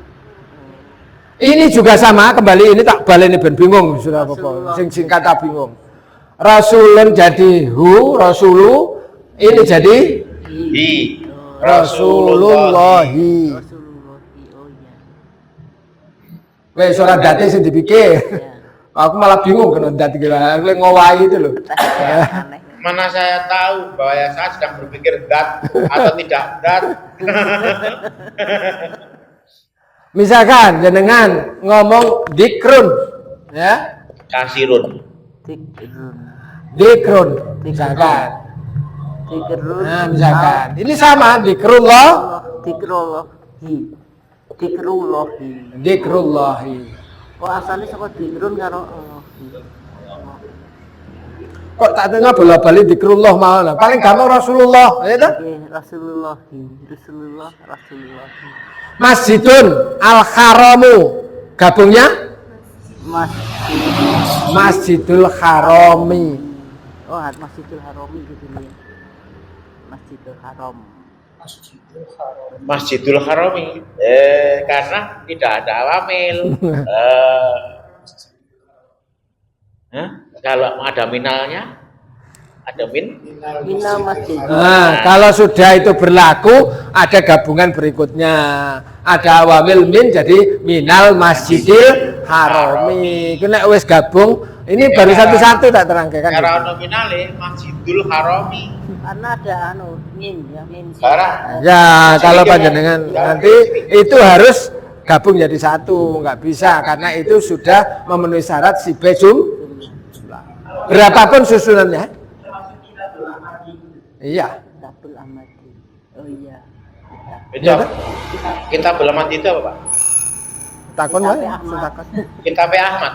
Ini juga sama, kembali ini tak baleni ben bingung sudah apa. Rasulullah. Sing kata bingung. Rasulun jadi hu, rasulu ini jadi Hi. Rasulullahi. Rasulullahi. Oh iya. Wes surat date sing dipikir. Ya. Aku malah bingung kena date gimana. Kowe ngowahi itu loh. Aneh. Mana saya tahu bahwa saya sedang berpikir dat atau tidak dat. Misalkan jenengan ngomong dikrun ya. Kasirun. Dikrun. Dikrun misalkan. Dikrun. Nah, misalkan. Ini sama dikrullah, Dikrullahi. Dikrullahi. dikrullahi. Kok asalnya saka dikrun karo Allahi. Kok tak tengah bola-balik dikrullah malah. Paling gampang Rasulullah, ya toh? Nggih, Rasulullahi. Rasulullah. Masjidun al-haramu. Gabungnya Masjidul Harami. Oh, Masjidil Harami gitu ya. Masjidil Haram. Masjidul Harami. Karena tidak ada awamil. Kalau ada minalnya, ada Minal masjid. Nah, kalau sudah itu berlaku, ada gabungan berikutnya. Ada awamil min jadi minal masjidil harami. Kena wis gabung. Ini baru satu-satu tak terangkan. Karena nominalnya Masjidul Harami. Karena ada min ya, min. Karena Ya, kalau panjenengan nanti itu harus gabung jadi satu, nggak bisa karena itu sudah memenuhi syarat si bejum. Berapapun susunannya. Iya. Kitabul Amati. Oh iya. itu kita belamat itu apa, Pak? Takon wae, takon. Kitab Ahmad.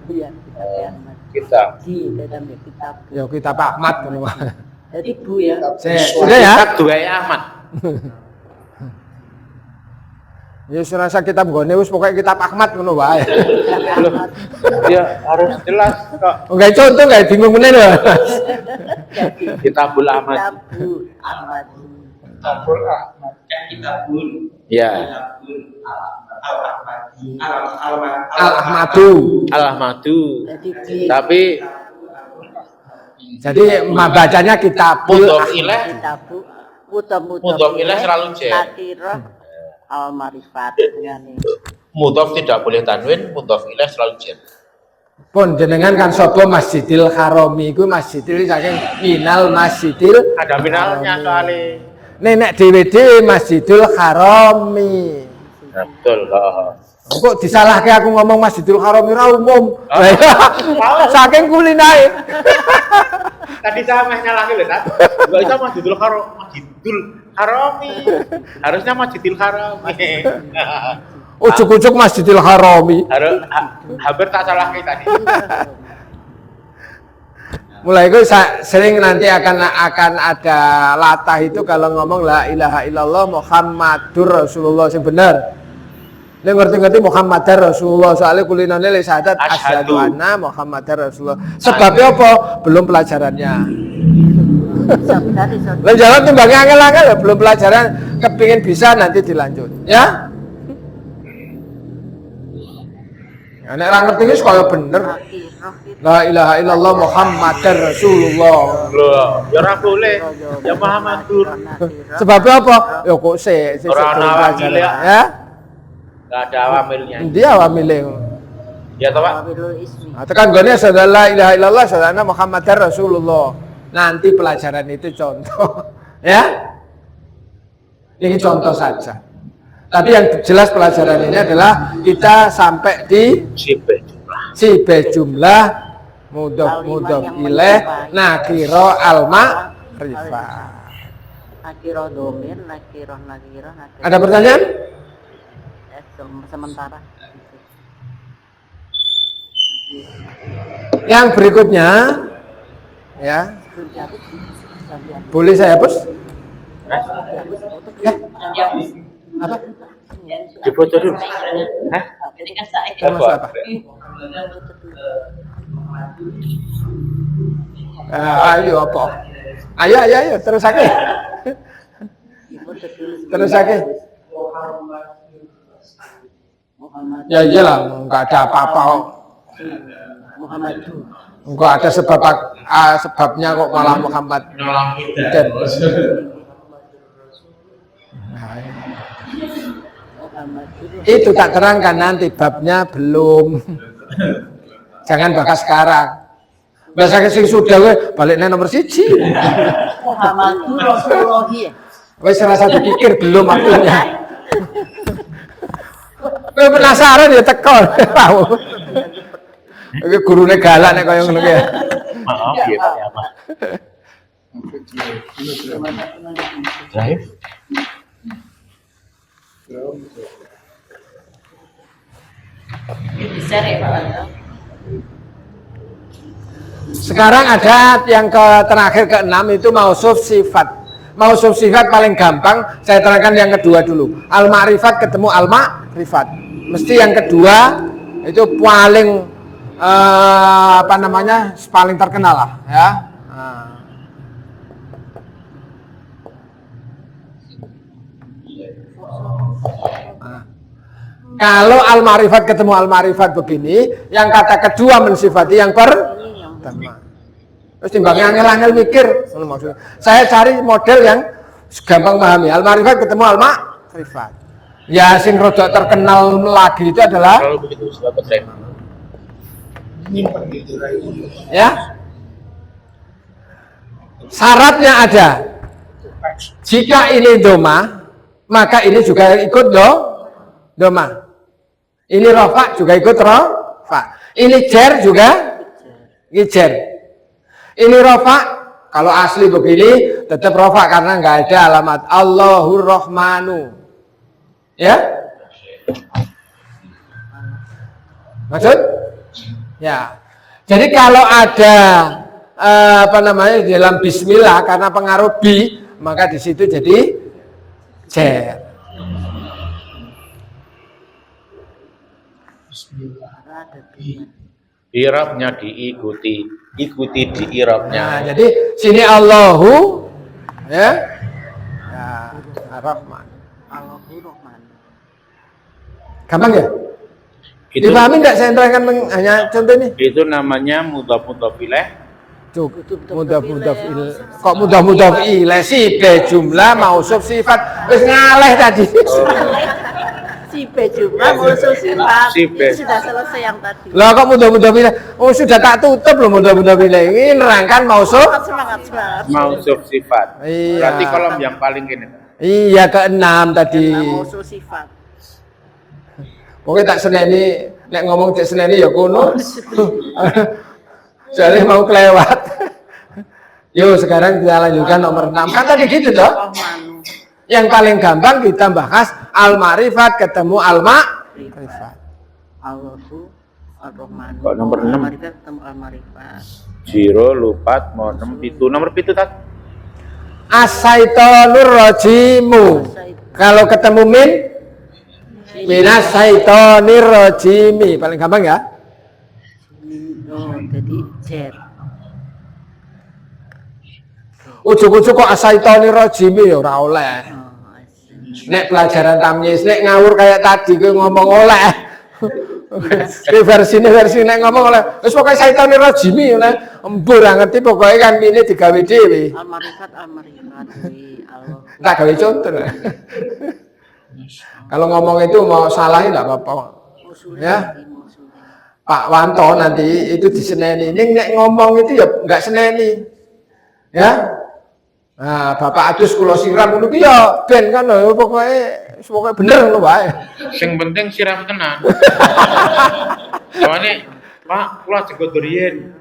Iya, kitab Ahmad. Kita. Di dalam kitab. Ya kita Pak Ahmad ngono wae. Jadi Bu ya. Sudah ya? Kitab dua Ahmad. Ya serasa kita nggone wis pokoke kitab Ahmad ngono wae. Ya harus jelas kok. Enggak contoh enggak bingung meneh lho. Kitabul Ahmad. Kitabul Ahmad. Kitabul Ahmad. Ya. Al-Ahmadu. Al-Ahmadu. Jadi Tapi Jadi bacanya kitabul mudhof ilaih kitabu Mudhof ilaih selalu jer. Nakirah al-marifat dengan mudhof tidak boleh tanwin, mudhof ilaih selalu jer. pun jenengan kan sapa Masjidil Harami iku masjidil saking minal masjidil Ada minalnya soalnya. nenek dhewe Masjidil Harami. Nah, betul. Kok disalahke aku ngomong Masjidil Harami ora umum. Saking kulinae. Tadi saya meh nyalahin loh, Tat. Enggak bisa Masjidul Harami. Harusnya Masjidil Harami. Ujuk-ujuk Masjidil Harami. Hampir tak salah kayak tadi. Mulai itu sering nanti akan ada latah itu kalau ngomong la ilaha illallah Muhammadur Rasulullah yang benar. Ini ngerti-ngerti Muhammadar Rasulullah soalnya kulinane li syahadat asyhadu anna Muhammadar Rasulullah. Sebabnya apa? Belum pelajarannya. Lah jalan timbangnya angel-angel ya belum pelajaran kepingin bisa nanti dilanjut. Ya? Ya, nek ora ngerti wis kaya bener. Nakirah itu. La ilaha illallah Muhammadar Rasulullah. Loh, ya ora boleh. Ya Muhammadur. Sebab apa? Ya kok sik Ora ana awamile, ya. Enggak ada awamilnya. Dia awamile. Ya toh, Pak? Wabilul ismi. Nah, tekan gone sadar la ilaha illallah sadana Muhammadar Rasulullah. Nanti pelajaran itu contoh. Ya. Ini contoh saja. Tapi yang jelas pelajaran ini adalah kita sampai di sibeh jumlah mudhof ilaih nakiro alma rifa. Nakiro domir, nakiro. Ada pertanyaan? Sementara. Yang berikutnya ya. Boleh saya hapus? Ya. Apa? Difoto dulu. Hah? Masuk apa? Ayo apa? Ayo terus aja. Terus aja. Ya iyalah, nggak ada apa-apa. Muhammadu. Enggak ada sebabnya kok malah Muhammad. Dan itu tak terangkan nanti babnya belum. Jangan bahas sekarang. Bahasa sing sudah we baliknya nomor 1. Muhammadu Rasulullah. Wes rasa dipikir belum waktunya. Kowe penasaran ya teko. Tahu. Iki gurune galak nek kaya ngono ki. Maaf ya Pak ya Pak. Zahif. Bisa ya Pak. Sekarang ada yang terakhir ke-6 itu mausuf sifat. Mausuf sifat paling gampang, saya terangkan yang kedua dulu. Al-ma'rifat ketemu al-ma'rifat. Mesti yang kedua itu paling paling terkenal lah ya. Kalau al-ma'rifat ketemu al-ma'rifat begini, yang kata kedua mensifati yang pertama. Terus timbangnya angel-angel mikir, maksudnya. Saya cari model yang gampang pahami. Al-ma'rifat ketemu al-ma'rifat. Ya sing rodok terkenal lagi itu adalah Kalau begitu sahabat saya. ya. Syaratnya ada. Jika ini doma, maka ini juga ikut doma. Ini rofa juga ikut rofa. Ini jer juga jer. Ini rofa, kalau asli begini tetap rofa karena nggak ada alamat Allahur Rahmanu. Ya? Maksud? Ya. Jadi kalau ada di dalam bismillah karena pengaruh bi, maka di situ jadi jer. Irabnya diikuti di irabnya. Nah, jadi sini Allahu ya. Ya, Ar-Rahman. Allahu Rahman. Gampang ya? Itu Dipahami enggak saya terangkan hanya contoh ini? itu namanya mudhaf ilaih. Mudhaf ilaih. Kok mudhaf ilaih sih be jumlah mausuf sifat wis ngaleh tadi. Si B jumlah musuh sifat. Si B. Itu sudah selesai yang tadi. Lah kok mudhaf ilaih? Oh sudah tak tutup loh mudhaf ilaih. Ini nerangkan mausuf. Semangat. Mausuf sifat. Iya. Berarti kolom yang paling ini. Iya ke-6 tadi. Musuh sifat. Pokoknya tak seneni nek ngomong tak seneni ya kono. Soalnya mau kelewat. Yuk sekarang kita lanjutkan nomor 6. Kan tadi gitu toh. Rahmanu. Yang paling gampang kita bahas al-ma'rifat ketemu al-ma'rifat. Allahu Ar-Rahman. Kok nomor 6? Al-Ma'rifat ketemu Al-Ma'rifat. Jiro lupat mau 6 itu nomor itu tak. As-saitonur rajimu. Kalau ketemu minas saitonir rajimi. Paling gampang ya. Oh, jadi jer. Ujuk-ujuk kok as-saitonir rajimi ya ora oleh. Nek pelajaran tamyiz nek ngawur kayak tadi kowe ngomong oleh. versi ngomong oleh wis pokoke saitone rajimi oleh embur ngerti pokoke kan ini digawe dhewe. Al-Marifat di Allah. Tak gawe contoh. Kalau ngomong itu mau salah enggak apa-apa. Ya. Pak Wanto nanti itu diseneni. Ning nek ngomong itu ya enggak seneni. Ya. Nah, Bapak Adus kula siram ngono ki ya ben kan lho pokoke bener ngono wae. Sing penting siram tenan. Soalnya Pak, kula jegot riyen.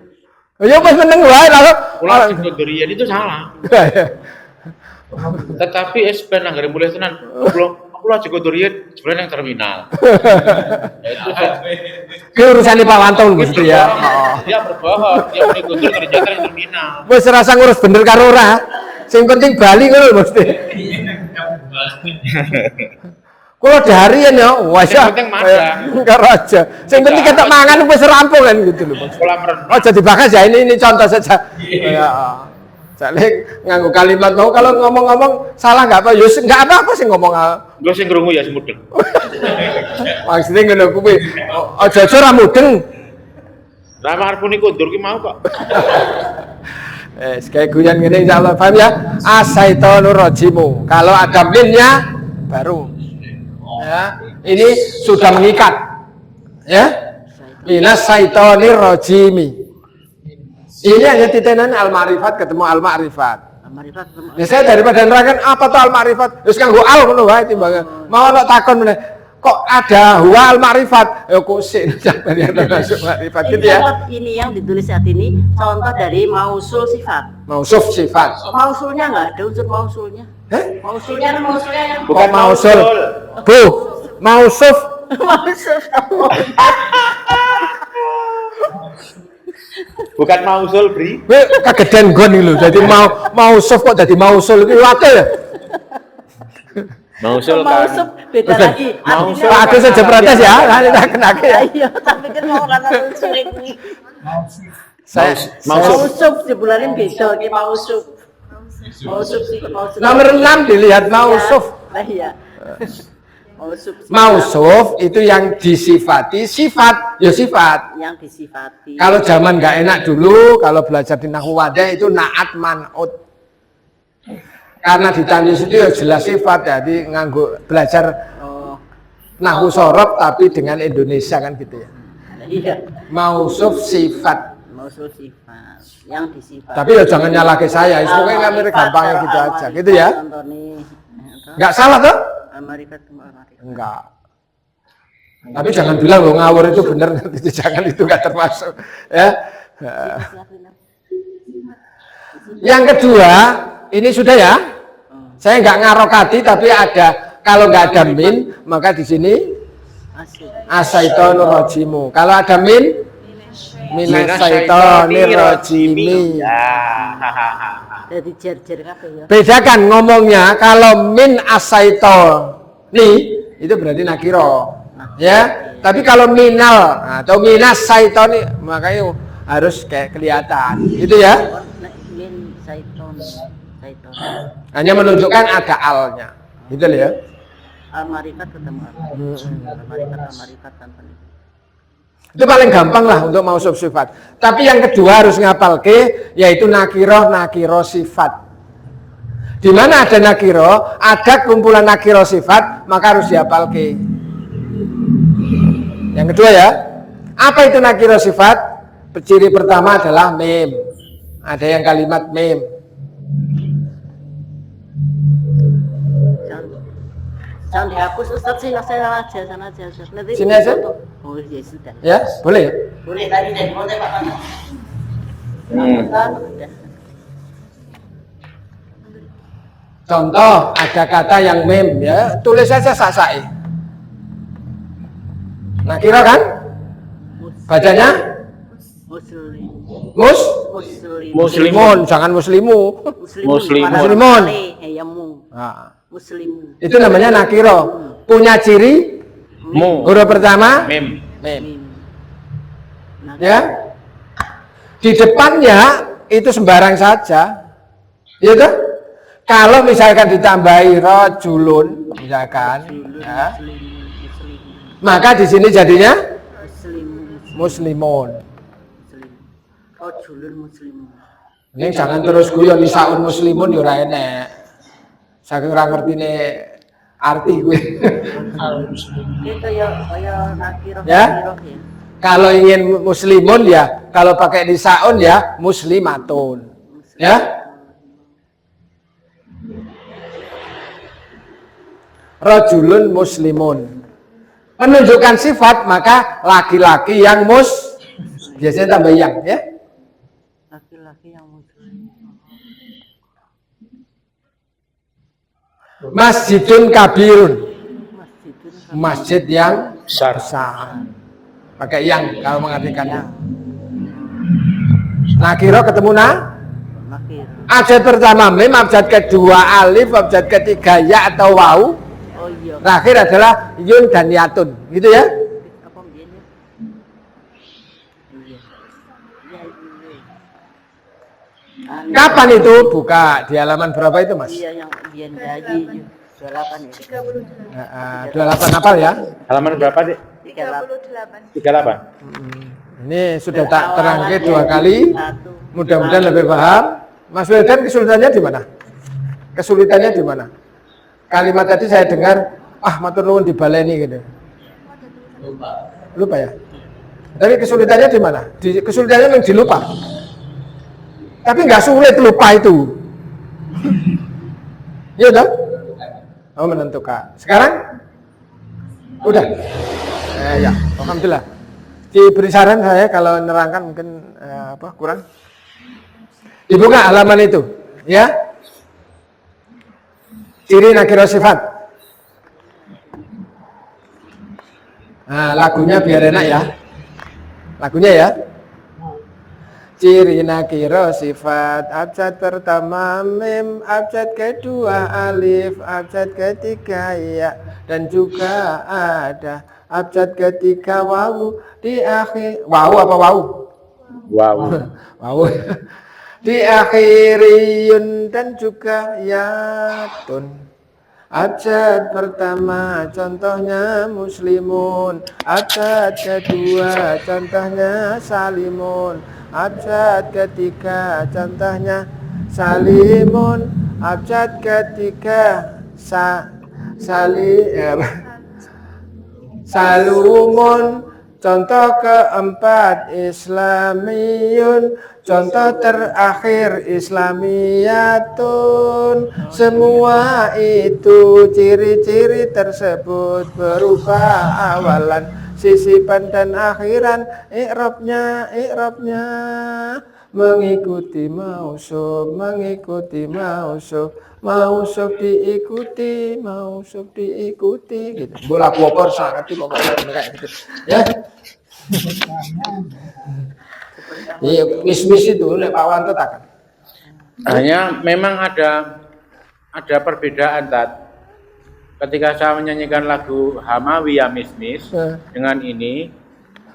Ya wis meneng wae lho. Kula jegot riyen itu salah. Tetapi ben anggere mulai tenan. Kula jegot riyen sebenarnya yang terminal. Ki urusane Pak Wanto Gusti ya. Dia berbohong, dia punya gundul ternyata yang terminal. Wis rasa ngurus bener karo ora. Sing penting bali ngono mesti. Kulo daharian ya, wis Sing penting makan. karo aja. Sing penting ketok mangan wis rampung kan gitu lho. Sekolah merenang. Oh jadi bahas ya ini contoh saja. Ya. Soalnya nganggo kalimat mau kalau ngomong-ngomong salah nggak apa? Yus nggak apa-apa sih ngomong. Gue sing krungu ya semudeng. Maksudnya ngono kuwi. Aja ora mudeng. Lah marpuni kundur ki mau kok. Kayak guyon gini insyaallah paham ya. Asaitonur rajimu. Kalau ada minnya baru. Ya, ini sudah mengikat. Ya. Minas saitonir rajimi. Ini hanya titenan al-ma'rifat ketemu al-ma'rifat. Al-Marifat Ya saya daripada nerangkan apa tuh al-ma'rifat? Wis kanggo al ngono wae timbang. Mau ana takon meneh. Kok ada huwa al-ma'rifat? Ya kok sik sampeyan yang masuk ma'rifat gitu ya. Ini yang ditulis saat ini contoh dari mausul sifat. Mausuf sifat. Mausulnya enggak ada unsur mausulnya. Mausulnya yang Bukan mausul. Bu, mausuf. mausul. Bukan mausul, Bri. Kowe kagedan gon iki lho. Dadi mausuf kok dadi mausul iki wakil ya. Mausul kan. Mausul beda lagi. Mausul aku saja protes ya, nanti tak kenake ya. Iya, tapi kan mau kata unsur ini. Mausuf. Sebulannya beda ki mausuf. Mausuf sih mausuf. Nomor 6 dilihat mausuf. Lah iya. Mausuf. Mausuf itu yang disifati, sifat ya sifat. Yang disifati. Kalau zaman nggak enak dulu, kalau belajar di nahwu wadah itu naat man'ut. Karena di Tanjus itu ya jelas sifat, jadi nganggo belajar nahwu sorof tapi dengan Indonesia kan gitu ya. Iya. Mausuf sifat. Mausul sifat yang disifat. Tapi ya jangan nyalahke saya, pokoknya ngambil gampangnya gitu aja, gitu ya. Nggak salah tuh? Al-Marifat. Enggak. Tapi jangan bilang lo ngawur itu benar, itu jangan, itu nggak termasuk ya. Yang kedua, ini sudah ya. Saya nggak ngarokati, tapi ada kalau nggak ada min, maka di sini asaitonur rajimu. Kalau ada min, minasaitonir rajimi. Jadi jer-jer kabeh ya. Bedakan ngomongnya, kalau min asaitoni itu berarti nakiro, ya. Tapi kalau minal atau minas saitoni, makanya harus kayak kelihatan, gitu ya. Min saiton. Hanya menunjukkan ada alnya, gitu ya. Al-Marifat ketemu Al-Marifat tanpa itu. Itu paling gampang lah untuk mausuf sifat. Tapi yang kedua harus ngapal ke, yaitu nakiro sifat. Di mana ada nakiro, ada kumpulan nakiro sifat, maka harus dihafal ke. Yang kedua ya, apa itu nakiro sifat? Ciri pertama adalah mem. Ada yang kalimat mem. Jangan dihapus Ustaz sih, sana aja. Nanti sini aja. Oh ya sudah. Ya, boleh. Boleh tadi deh, boleh Pak. Contoh ada kata yang mem ya, tulis saja sasai. Nah kira kan? Bacanya muslimun, jangan muslimu. Muslimun. Nah, itu namanya nakiro. Punya ciri huruf pertama Mem. Ya. Di depannya itu sembarang saja. Ya toh? Kalau misalkan ditambahi rajulun, misalkan, ya, Maka di sini jadinya muslimun. muslimun. Rajulun muslimun. Ini jangan terus guyon nisaun muslimun yo ora enek. Saking ora ngertine arti gue. Itu ya nakiro Ya? Kalau ingin muslimun ya, kalau pakai nisaun ya muslimatun. Ya? Rajulun muslimun. Menunjukkan sifat maka laki-laki yang biasanya tambah yang ya. Laki-laki yang muslim. Masjidun kabirun. Masjidun Masjid yang Besar. besar. Pakai yang kalau mengartikannya. Nakiro ketemu nakir. abjad pertama mim, abjad kedua alif, abjad ketiga ya atau wau. Oh iya. Terakhir adalah yun dan yatun, gitu ya. Apa begini? Iya. Iya. Kapan itu buka di halaman berapa itu mas? Iya yang bian gaji 28 ya. 28 apal ya? Halaman berapa, Dik? 38. 38. Ini sudah tak terangkai 2 kali. Mudah-mudahan lebih paham. Mas Wildan kesulitannya di mana? Kesulitannya di mana? Kalimat tadi saya dengar, matur nuwun dibaleni gitu. Lupa ya? Tapi kesulitannya di mana? Kesulitannya memang dilupa. Tapi nggak sulit lupa itu. Iya toh? Oh menentukan. Sekarang? Udah? Ya, alhamdulillah. Diberi saran saya kalau nerangkan mungkin kurang. Dibuka halaman itu, ya. Ciri nakiro sifat. Nah, lagunya biar enak ya. Lagunya ya. Ciri nakiro sifat, abjad pertama mim, abjad kedua alif, abjad ketiga ya, dan juga ada abjad ketiga wawu di akhir. Wawu apa wawu? Wow. Wawu. Di akhiriyun dan juga yatun. Abjad pertama contohnya muslimun, abjad kedua contohnya salimun, abjad ketiga contohnya salimun, abjad ketiga salumun, contoh keempat islamiyun, contoh terakhir islamiyatun. Semua itu ciri-ciri tersebut berupa awalan, sisipan dan akhiran. I'rabnya mengikuti mausuf, mausuf diikuti gitu. Bola popor sangat itu pokoknya kayak gitu. Ya. Iya, mis-mis itu lek Pak Wanto takkan. Hanya memang ada perbedaan, Tat. Ketika saya menyanyikan lagu Hamawi ya Mis-Mis dengan ini,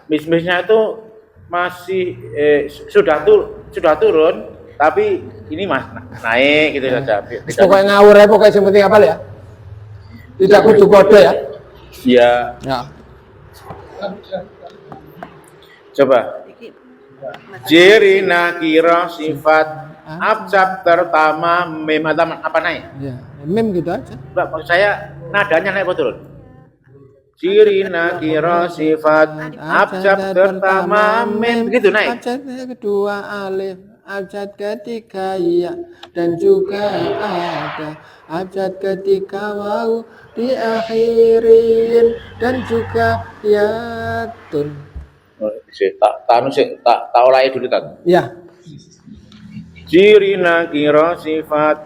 Mis-Misnya itu masih sudah turun, tapi ini naik gitu saja. Pokoknya ngawur ya, pokoknya yang penting apa ya? Tidak kudu kode ya. Iya. Ya. Coba. Ciri nakiro sifat abjad pertama mim apa naik? Ya, mem gitu aja. Saya nadanya naik betul. Ciri nakiro sifat abjad pertama mim begitu naik. Abjad kedua alif, abjad ketiga ya, dan juga ada abjad ketiga wawu diakhirin dan juga yatun. Tak oleh dulu tak. Ya. Ciri nakiro sifat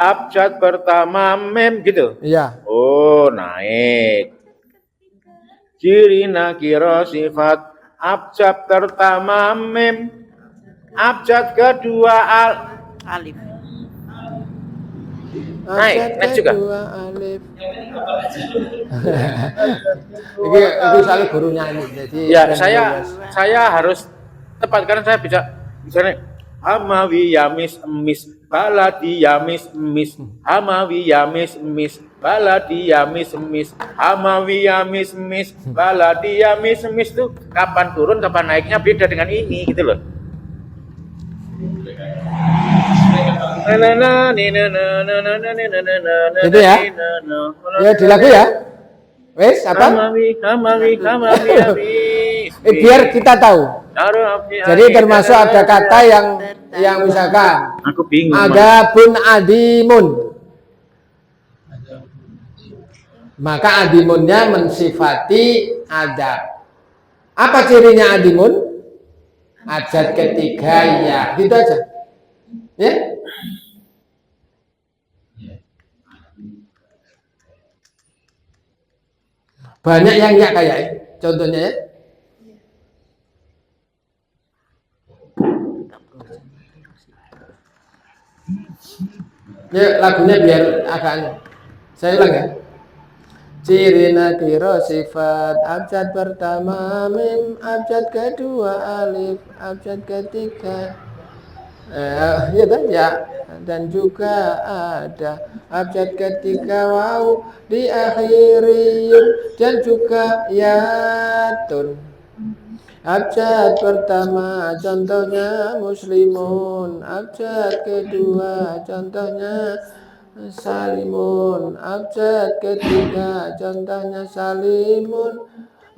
abjad pertama mem gitu. Ya. Oh naik. Ciri nakiro sifat abjad pertama mem, abjad kedua Alif. naik juga. Alif. Ini selalu guru nyanyi. Jadi Ya saya harus tepat karena saya bisa misalnya Hamawi yamis emis baladi yamis emis Hamawi yamis emis baladia mismis, hamawiyah mismis, baladia mismis tuh kapan turun, kapan naiknya beda dengan ini gitu loh. Gitu ya? Ya di lagu ya. Wes apa? Hamawi. Biar kita tahu. Jadi termasuk ada kata yang misalkan aku bingung. adabun adimun. Maka adimunnya mensifati adab. Apa cirinya adimun? Adab ketiga ya, gitu aja. Ya. Banyak yang nggak kayak contohnya ya. Ya lagunya biar agak saya ulang ya. Ciri nakiro sifat abjad pertama mim, abjad kedua alif, abjad ketiga ya dan juga ada abjad ketiga waw di akhiriyun dan juga yatun. Abjad pertama contohnya muslimun, abjad kedua contohnya salimun, abjad ketiga contohnya salimun,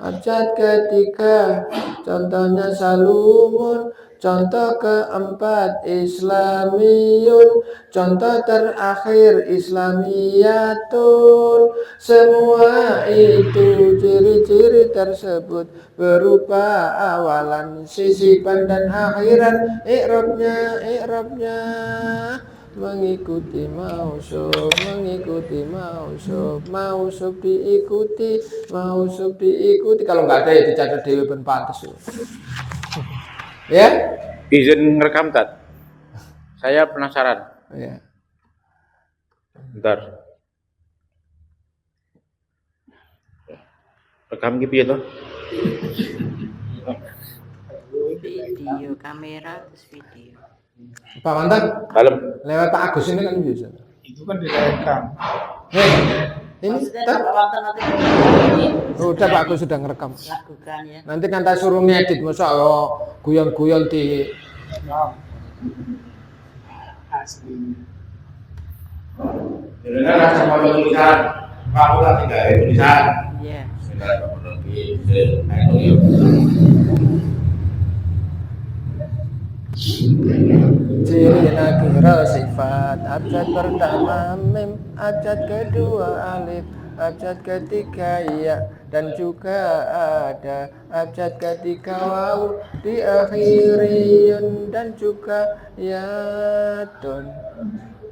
abjad ketiga contohnya salumun, contoh keempat islamiyun, contoh terakhir islamiyatun. Semua itu ciri-ciri tersebut berupa awalan, sisipan dan akhiran. I'rabnya mengikuti mausuf diikuti. Kalau nggak ada ya dicatat dewi ben pantes. Ya? Izin ngerekam Tat. Saya penasaran. Ya. Bentar. Rekam gitu ya toh? Video, kamera, terus video. Pak Mantan, Kalem. lewat Pak Agus ini kan bisa. Itu kan direkam. Ini Maksudnya kan Bapak Wanto nanti udah Pak Agus sudah ngerekam. lakukan ya. Nanti kan tak suruh ngedit, masa guyon-guyon di Asli. Dengar sama tulisan. Aku tak tinggal tulisan. Iya. ciri nakiro sifat abjad pertama mim, abjad kedua alif, abjad ketiga ya dan juga ada abjad ketiga waw di akhiriyun dan juga yatun.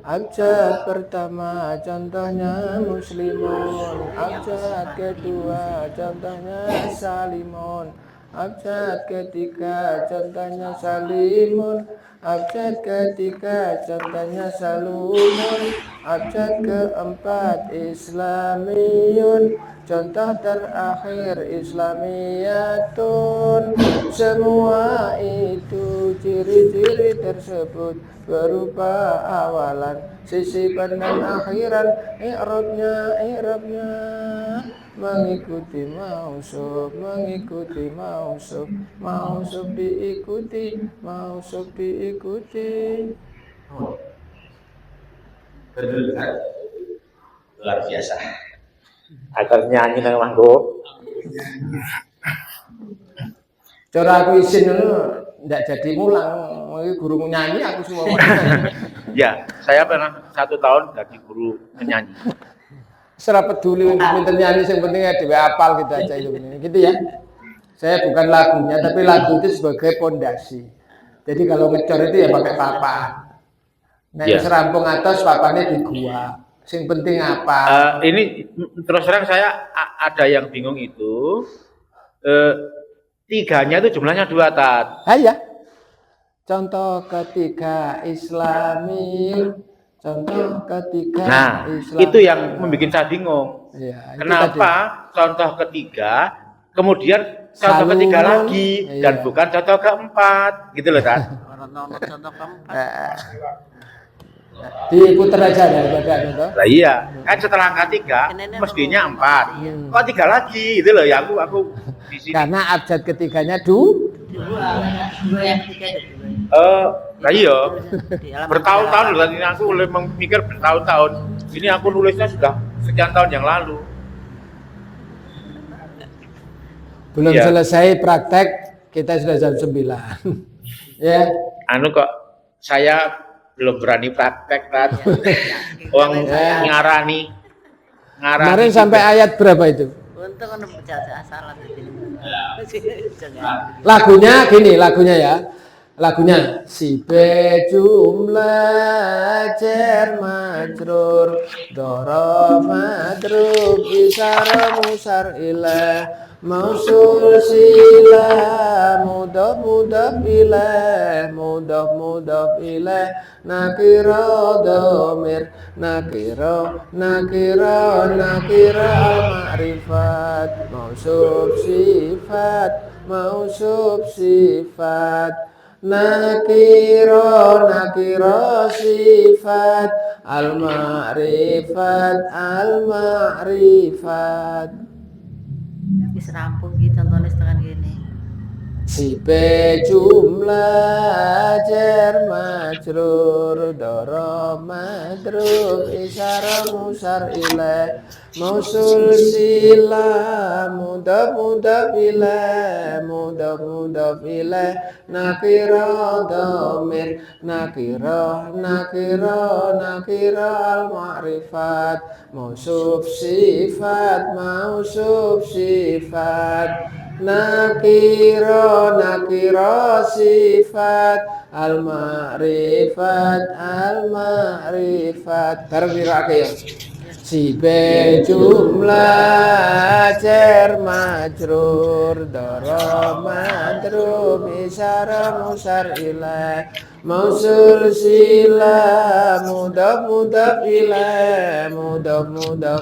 Abjad pertama contohnya muslimun, abjad kedua contohnya salimun, abjad ketiga contohnya salimun, abjad ketiga contohnya salumun, abjad keempat islamiyun, contoh terakhir islamiyatun. Semua itu ciri-ciri tersebut berupa awalan, sisipan dan akhiran. I'rabnya mengikuti mausuf diikuti. Luar biasa. Agar nyanyi nang manggo. Cara aku izin dulu ndak jadi mulang, guru nyanyi aku semua. Ya, saya pernah 1 tahun jadi guru menyanyi. Serap peduli pinter nyanyi, yang penting ya dewe apal gitu aja gitu ya. Saya bukan lagunya, tapi lagu itu sebagai pondasi. Jadi kalau ngecor itu ya pakai papan. Nah, Ya. serampung atas papannya di gua. Yang penting apa? Ini terus terang saya ada yang bingung itu. Tiganya itu jumlahnya 2 Tat. Ya. Contoh ketiga Islami, contoh ketiga Nah, Islam. itu yang membuat saya bingung. Ya, Kenapa contoh ketiga, kemudian contoh ketiga lagi, dan bukan contoh keempat, gitu loh Tat. Orang nomor contoh keempat. Diputer aja daripada itu. Lah iya, kan setelah angka 3 mestinya 4. Kok 3 lagi itu loh ya aku di sini. Karena abjad ketiganya Dua yang ketiga ada dua. Lah iya. Di halaman Bertahun-tahun loh tadi aku mikir bertahun-tahun. Ini aku nulisnya sudah sekian tahun yang lalu. belum Iya. selesai praktek, kita sudah jam 9. Ya, Anu kok saya belum berani praktek kan. Uang ngarani. kemarin sampai ayat berapa itu? Untung kan baca salah di sini. Lagunya gini, lagunya ya. Lagunya si be jumlah jar majrur dorof madrub isyara musar ilah mausul sila mudaf ilah nakira domir nakira al ma'rifat mausuf sifat nakiro sifat al ma'rifat Wis rampung iki contohnya setengah gini. si be jumlah jar majrur dorof madrub isyara musar ilah mausul sila mudaf ilah nakira domir nakira al ma'rifat mausuf sifat nakira sifat al ma'rifat bareng dirake ya si be jumlah jar majrur dorof madrub isyara musar ilah mausul sila mudaf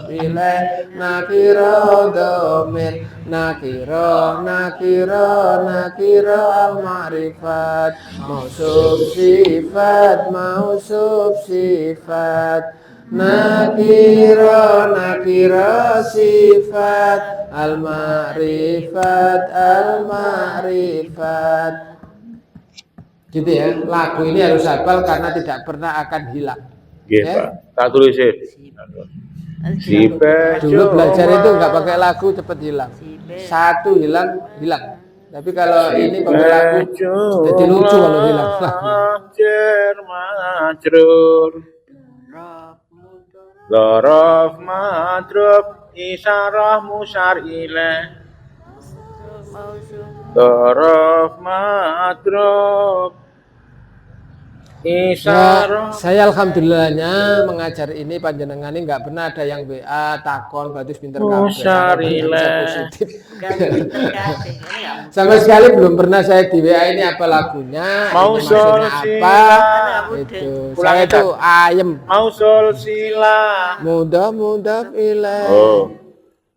ilah nakira domir nakira al ma'rifat mausuf sifat nakira sifat al ma'rifat gitu ya. Lagu ini harus hafal karena tidak pernah akan hilang. Nggih, Ya. Pak. Tak tulisin. Si Dulu belajar itu nggak pakai lagu cepet hilang. Satu hilang. Tapi kalau ini pakai lagu jadi lucu kalau hilang lagu. jar majrur dorof madrub isyarah musar ilah dorof madrub Ya, isyarah. saya alhamdulillahnya mengajar ini panjenengan ini nggak pernah ada yang WA takon berarti pinter kabeh. Syarilah. Positif. Sama sekali belum pernah saya di WA ini apa lagunya, Mau ini maksudnya sol apa. sila. Itu Ulang saya aja. tuh ayem. Mausul sila. Mudah ilah. Oh.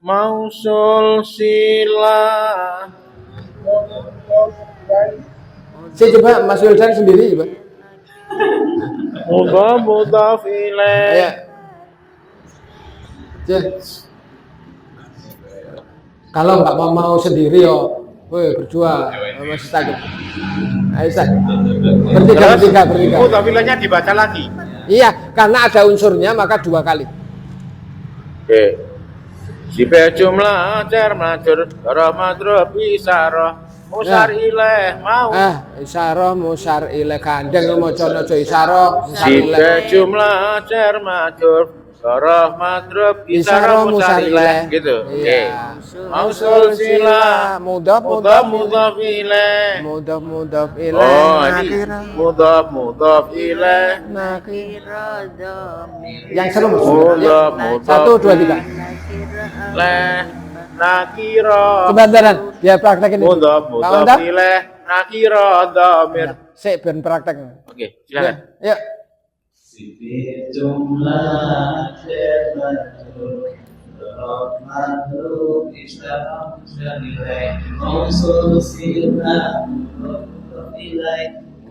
Mausul sila. Saya coba Mas Wildan sendiri coba. Mudhaf ilaih. Ayo. Ya. Kalau nggak mau sendiri yo, woi berjuang, masih takut. Ayo Ustaz. Bertiga. Mudhaf ilaihnya dibaca lagi. Iya, karena ada unsurnya maka 2 kali. Oke. Si jumlah jar majrur dorof madrub isyarah musar ilaih mau. Isyarah musar ilaih gandeng maca isyarah musar Si ilaih. jumlah jar majrur dorof madrub isyarah musar ilaih gitu. Oke. Iya. Mausul sila. Mudhaf ilaih. mudhaf Oh, ilaih. ini mudhaf ilaih. Nakira domir. Yang seru Mas. Mudhaf, Yuk. mudhaf. 1 2 3. Leh nakira. Sebentar, biar praktekin ini. Mudhaf Pak Mantap? ilaih nakira dhamir. Sik ben praktek. Oke, silakan. Yuk.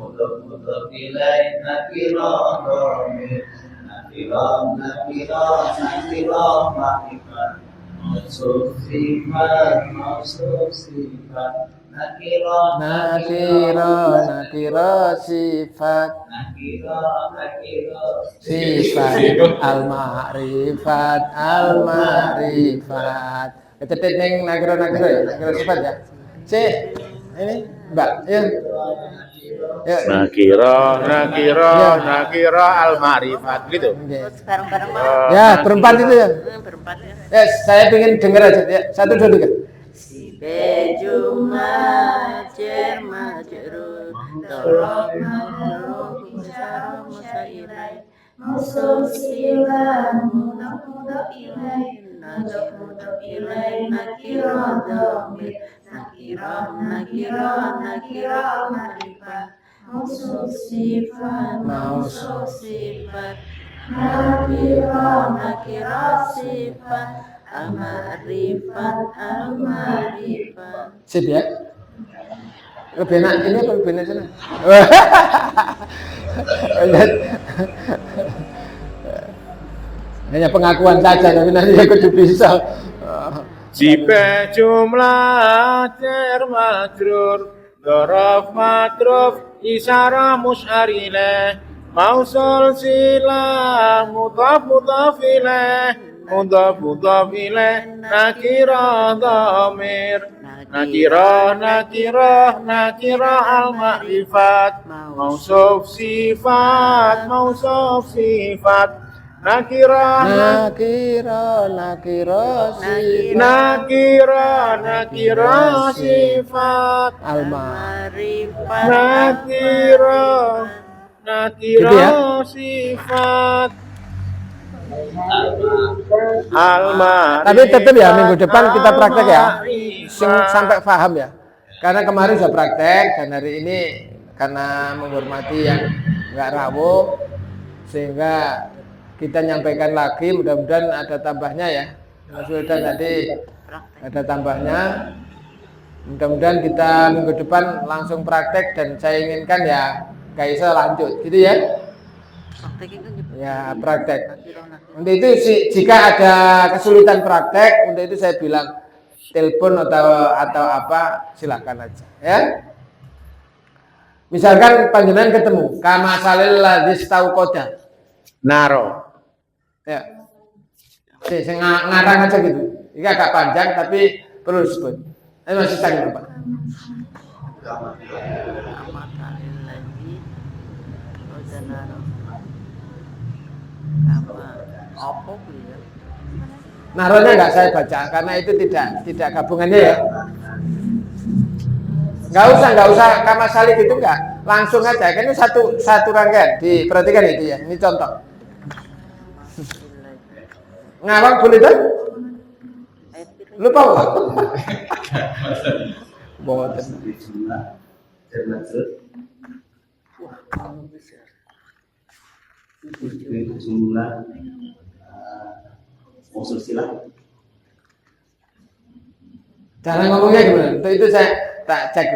mudhaf ilaih nakirah dhamir nakirah makrifat mausuf sifat nakirah sifat sifat al-ma'rifat ketetet yang nakiro ya nakiro sifat ya ini Mbak ya nakirah al-ma'rifat gitu. Bareng-bareng ya berempat itu ya berempat ya. ya saya pengen dengar aja ya 1 2 3 Si bejumlah cermajrur Tolong makhluk Musyarah musailai Musuh silah Mudah ilai Mudah ilai Nakirah dhamir Nakirah marifat Musuh sifat Nakirah sifat Al-ma'rifat sip ya lebih enak ini apa lebih enak sana hanya pengakuan saja tapi nanti aku juga bisa Jibe jumlah jar majrur Dorof matruf isyarah musyarileh Mausul silah mudhaf ilaih mudhaf ilaih nakirah dhamir nakirah al-ma'rifat mausuf sifat nakirah sifat Al-ma'rifat nakirah sifat tapi tetap ya minggu depan kita praktek ya sampai paham ya karena kemarin sudah praktek dan hari ini karena menghormati yang nggak rawuh sehingga kita nyampaikan lagi mudah-mudahan ada tambahnya ya sudah nanti ada tambahnya mudah-mudahan kita minggu depan langsung praktek dan saya inginkan ya Kaisa lanjut gitu ya ya praktek. Untuk itu jika ada kesulitan praktek, untuk itu saya bilang telepon atau apa silakan aja ya. Misalkan panjenengan ketemu kama salil ladzi tauqada. Naro. Ya. Saya ngarang aja gitu. Ini agak panjang tapi perlu disebut. Ini masih tanya Pak. Naronya nggak saya baca karena itu tidak gabungannya ya. Nggak usah kama salih gitu nggak, langsung aja. Kan ini satu rangkaian. Diperhatikan itu ya. Ini contoh. Ngawang boleh kan? Lupa nggak? Boten. Jumlah usul silah. Cara ngomongnya gimana? Untuk itu saya tak cek.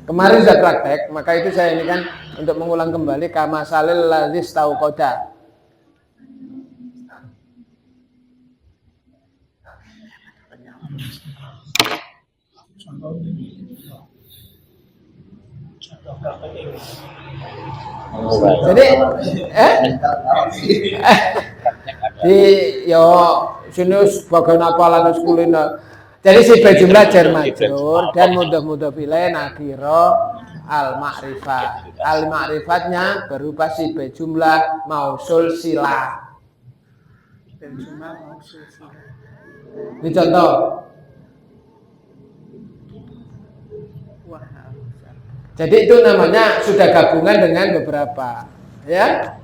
Kemarin sudah praktek, maka itu saya ini kan untuk mengulang kembali kama salil ladzi tauqada. Jadi di yo sinus bagian apalan kuliner. Jadi si jumlah jar majrur dan mudah ilaih nakira al-ma'rifat. Al-ma'rifatnya berupa si jumlah mausul silah. Ini contoh. Jadi itu namanya sudah gabungan dengan beberapa, ya.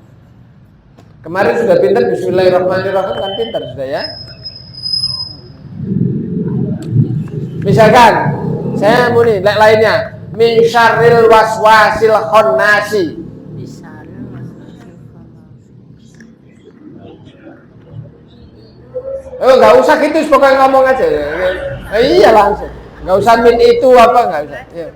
Kemarin sudah pintar bismillahirrahmanirrahim kan pintar sudah ya. Misalkan saya muni lainnya min syarril waswasil khonnasi. Oh nggak usah gitu, pokoknya ngomong aja. Iya langsung. Nggak usah min itu apa nggak usah. Ya.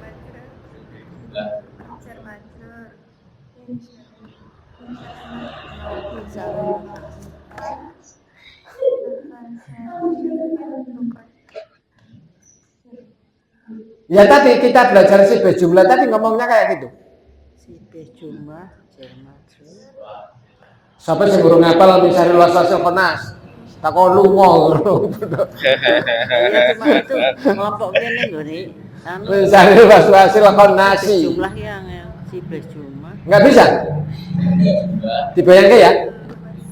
Ya tadi kita belajar si jumlah tadi ngomongnya kayak gitu. Si jumlah Jerman. Siapa sih guru ngapal misalnya luas konas? Tak kau lungo. Iya cuma itu kelompok ini loh nih. Misalnya luas konasi. Jumlah yang si jumlah. Nggak bisa. Dibayangkan ya?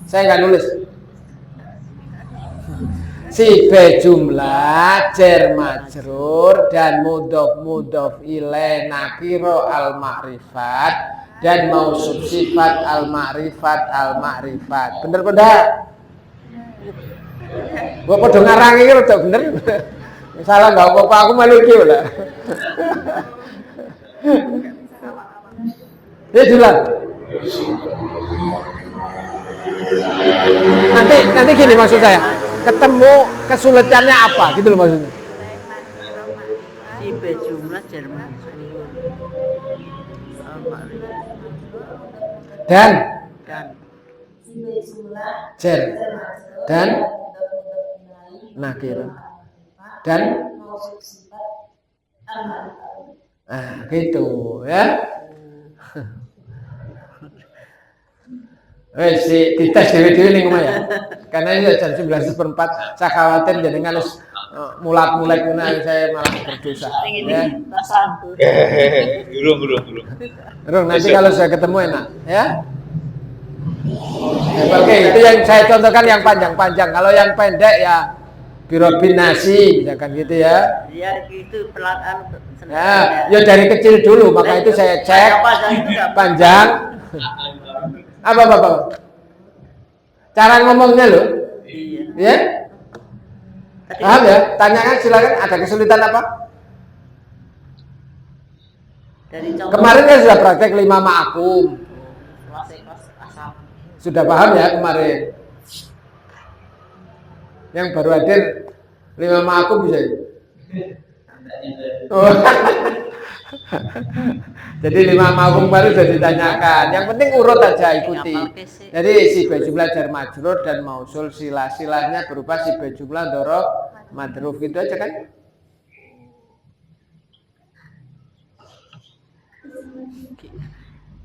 Saya nggak nulis. Si jumlah jar majrur dan mudhof ilaih nakiro al ma'rifat dan mausuf sifat al ma'rifat. Bener bener. Gua podo ngarangi iki rada bener. Salah nggak apa-apa aku malu iki lah. Ya jelas. Nanti gini maksud saya. Ketemu kesulitannya apa gitu loh maksudnya. Si jumlah Jerman. Dan jar dan nakir dan gitu ya. Dites dewe-dewe ning omah ya. Karena ini jam 11:04, saya khawatir jenengan harus mulat-mulat kuna saya malah berdosa. Ya. Gurung, nanti kalau saya ketemu enak, ya. Oke, itu yang saya contohkan yang panjang-panjang. Kalau yang pendek ya birobinasi, misalkan gitu ya. Iya, itu pelan Ya dari kecil dulu, maka itu saya cek panjang. Apa? Cara ngomongnya loh. Iya. Ya? Paham ya? Tanyakan silakan, ada kesulitan apa? Dari contoh Kemarin kan sudah praktek 5 ma'akum. asal. Sudah paham ya kemarin? Yang baru hadir 5 ma'akum bisa. Oh. Jadi 5 ma'akum baru sudah ditanyakan. Yang penting urut aja ikuti. Jadi si jumlah jar majrur dan mausul silah-silahnya berupa si jumlah dhorob madruf gitu aja kan?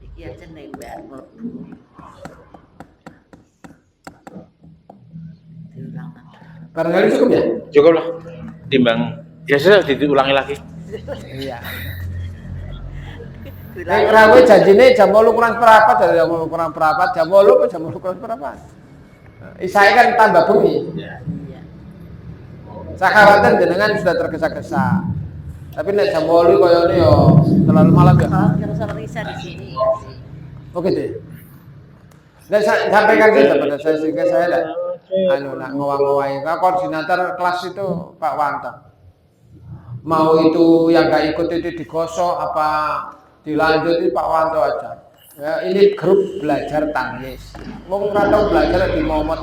Iki aja ning mbak mlebu. Barangkali cukup ya? Cukup lah. Timbang ya sudah diulangi lagi. Iya. Nek rawe janjine jam 8 kurang seperempat dari jam 8 kurang seperempat, jam 8 jam 8 kurang seperempat. Isae kan tambah bengi. Iya. Saya khawatir jenengan sudah tergesa-gesa. Tapi nek jam 8 koyone yo terlalu malam ya. Kalau sama Risa di sini. Oke deh. Dan sampaikan saja pada saya sehingga saya nak ngowang-ngowai. Koordinator kelas itu Pak Wanto. Mau itu yang nggak ikut itu digosok apa dilanjuti Pak Wanto aja. Ya, ini grup belajar tangis. Mau tahu belajar di momot.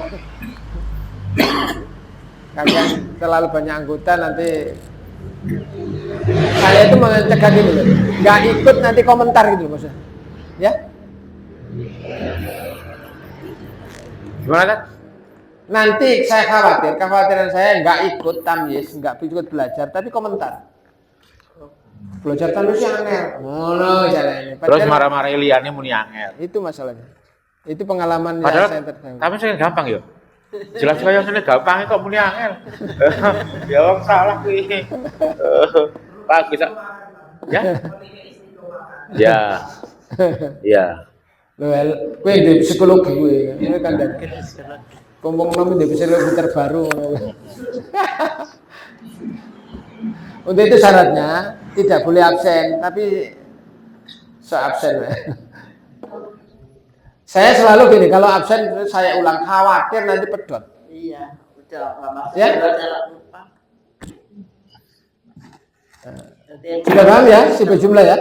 Kalian terlalu banyak anggota nanti. Saya itu mencegah gini loh. Nggak ikut nanti komentar gitu loh maksudnya. Ya? Gimana kan? Nanti saya kekhawatiran saya nggak ikut tamyiz, nggak ikut belajar, tapi komentar. Belajar tamyiz yang angel, jalannya. Terus marah-marah liane muni angel. Itu masalahnya. Itu pengalaman Padahal, yang saya terjadi. tapi saya gampang ya. Jelas kaya ngene gampang kok muni angel. Ya wong salah kuwi. Pak bisa. Ya. Ya. Ya. Loh, kowe di psikologi kowe. Ini kan ngomong nami di psikologi terbaru. Untuk itu syaratnya tidak boleh absen, tapi absen. Saya selalu gini, kalau absen saya ulang, khawatir nanti pedot. Iya, udah lama. Ya? Lupa. Sudah paham ya, si jumlah ya?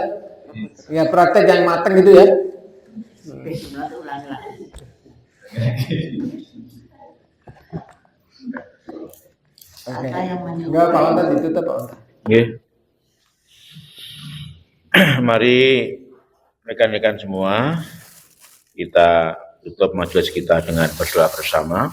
Ya praktek yang mateng gitu ya. Jumlah itu ulangi lagi. Oke. Enggak, Pak Onta ditutup Pak Onta. Nggih. Mari rekan-rekan semua, kita tutup majelis kita dengan berdoa bersama.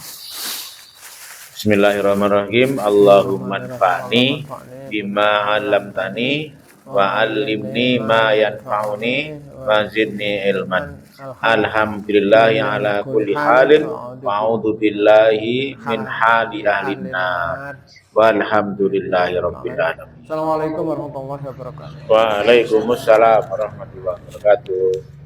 Bismillahirrahmanirrahim. Allahumma anfa'ni bima 'allamtani wa 'allimni ma yanfa'uni wa zidni ilman. Alhamdulillahi ala kulli halin wa a'udzu billahi min hali ahlin nar. Walhamdulillahi rabbil alamin. Assalamualaikum warahmatullahi wabarakatuh. Waalaikumsalam warahmatullahi wabarakatuh.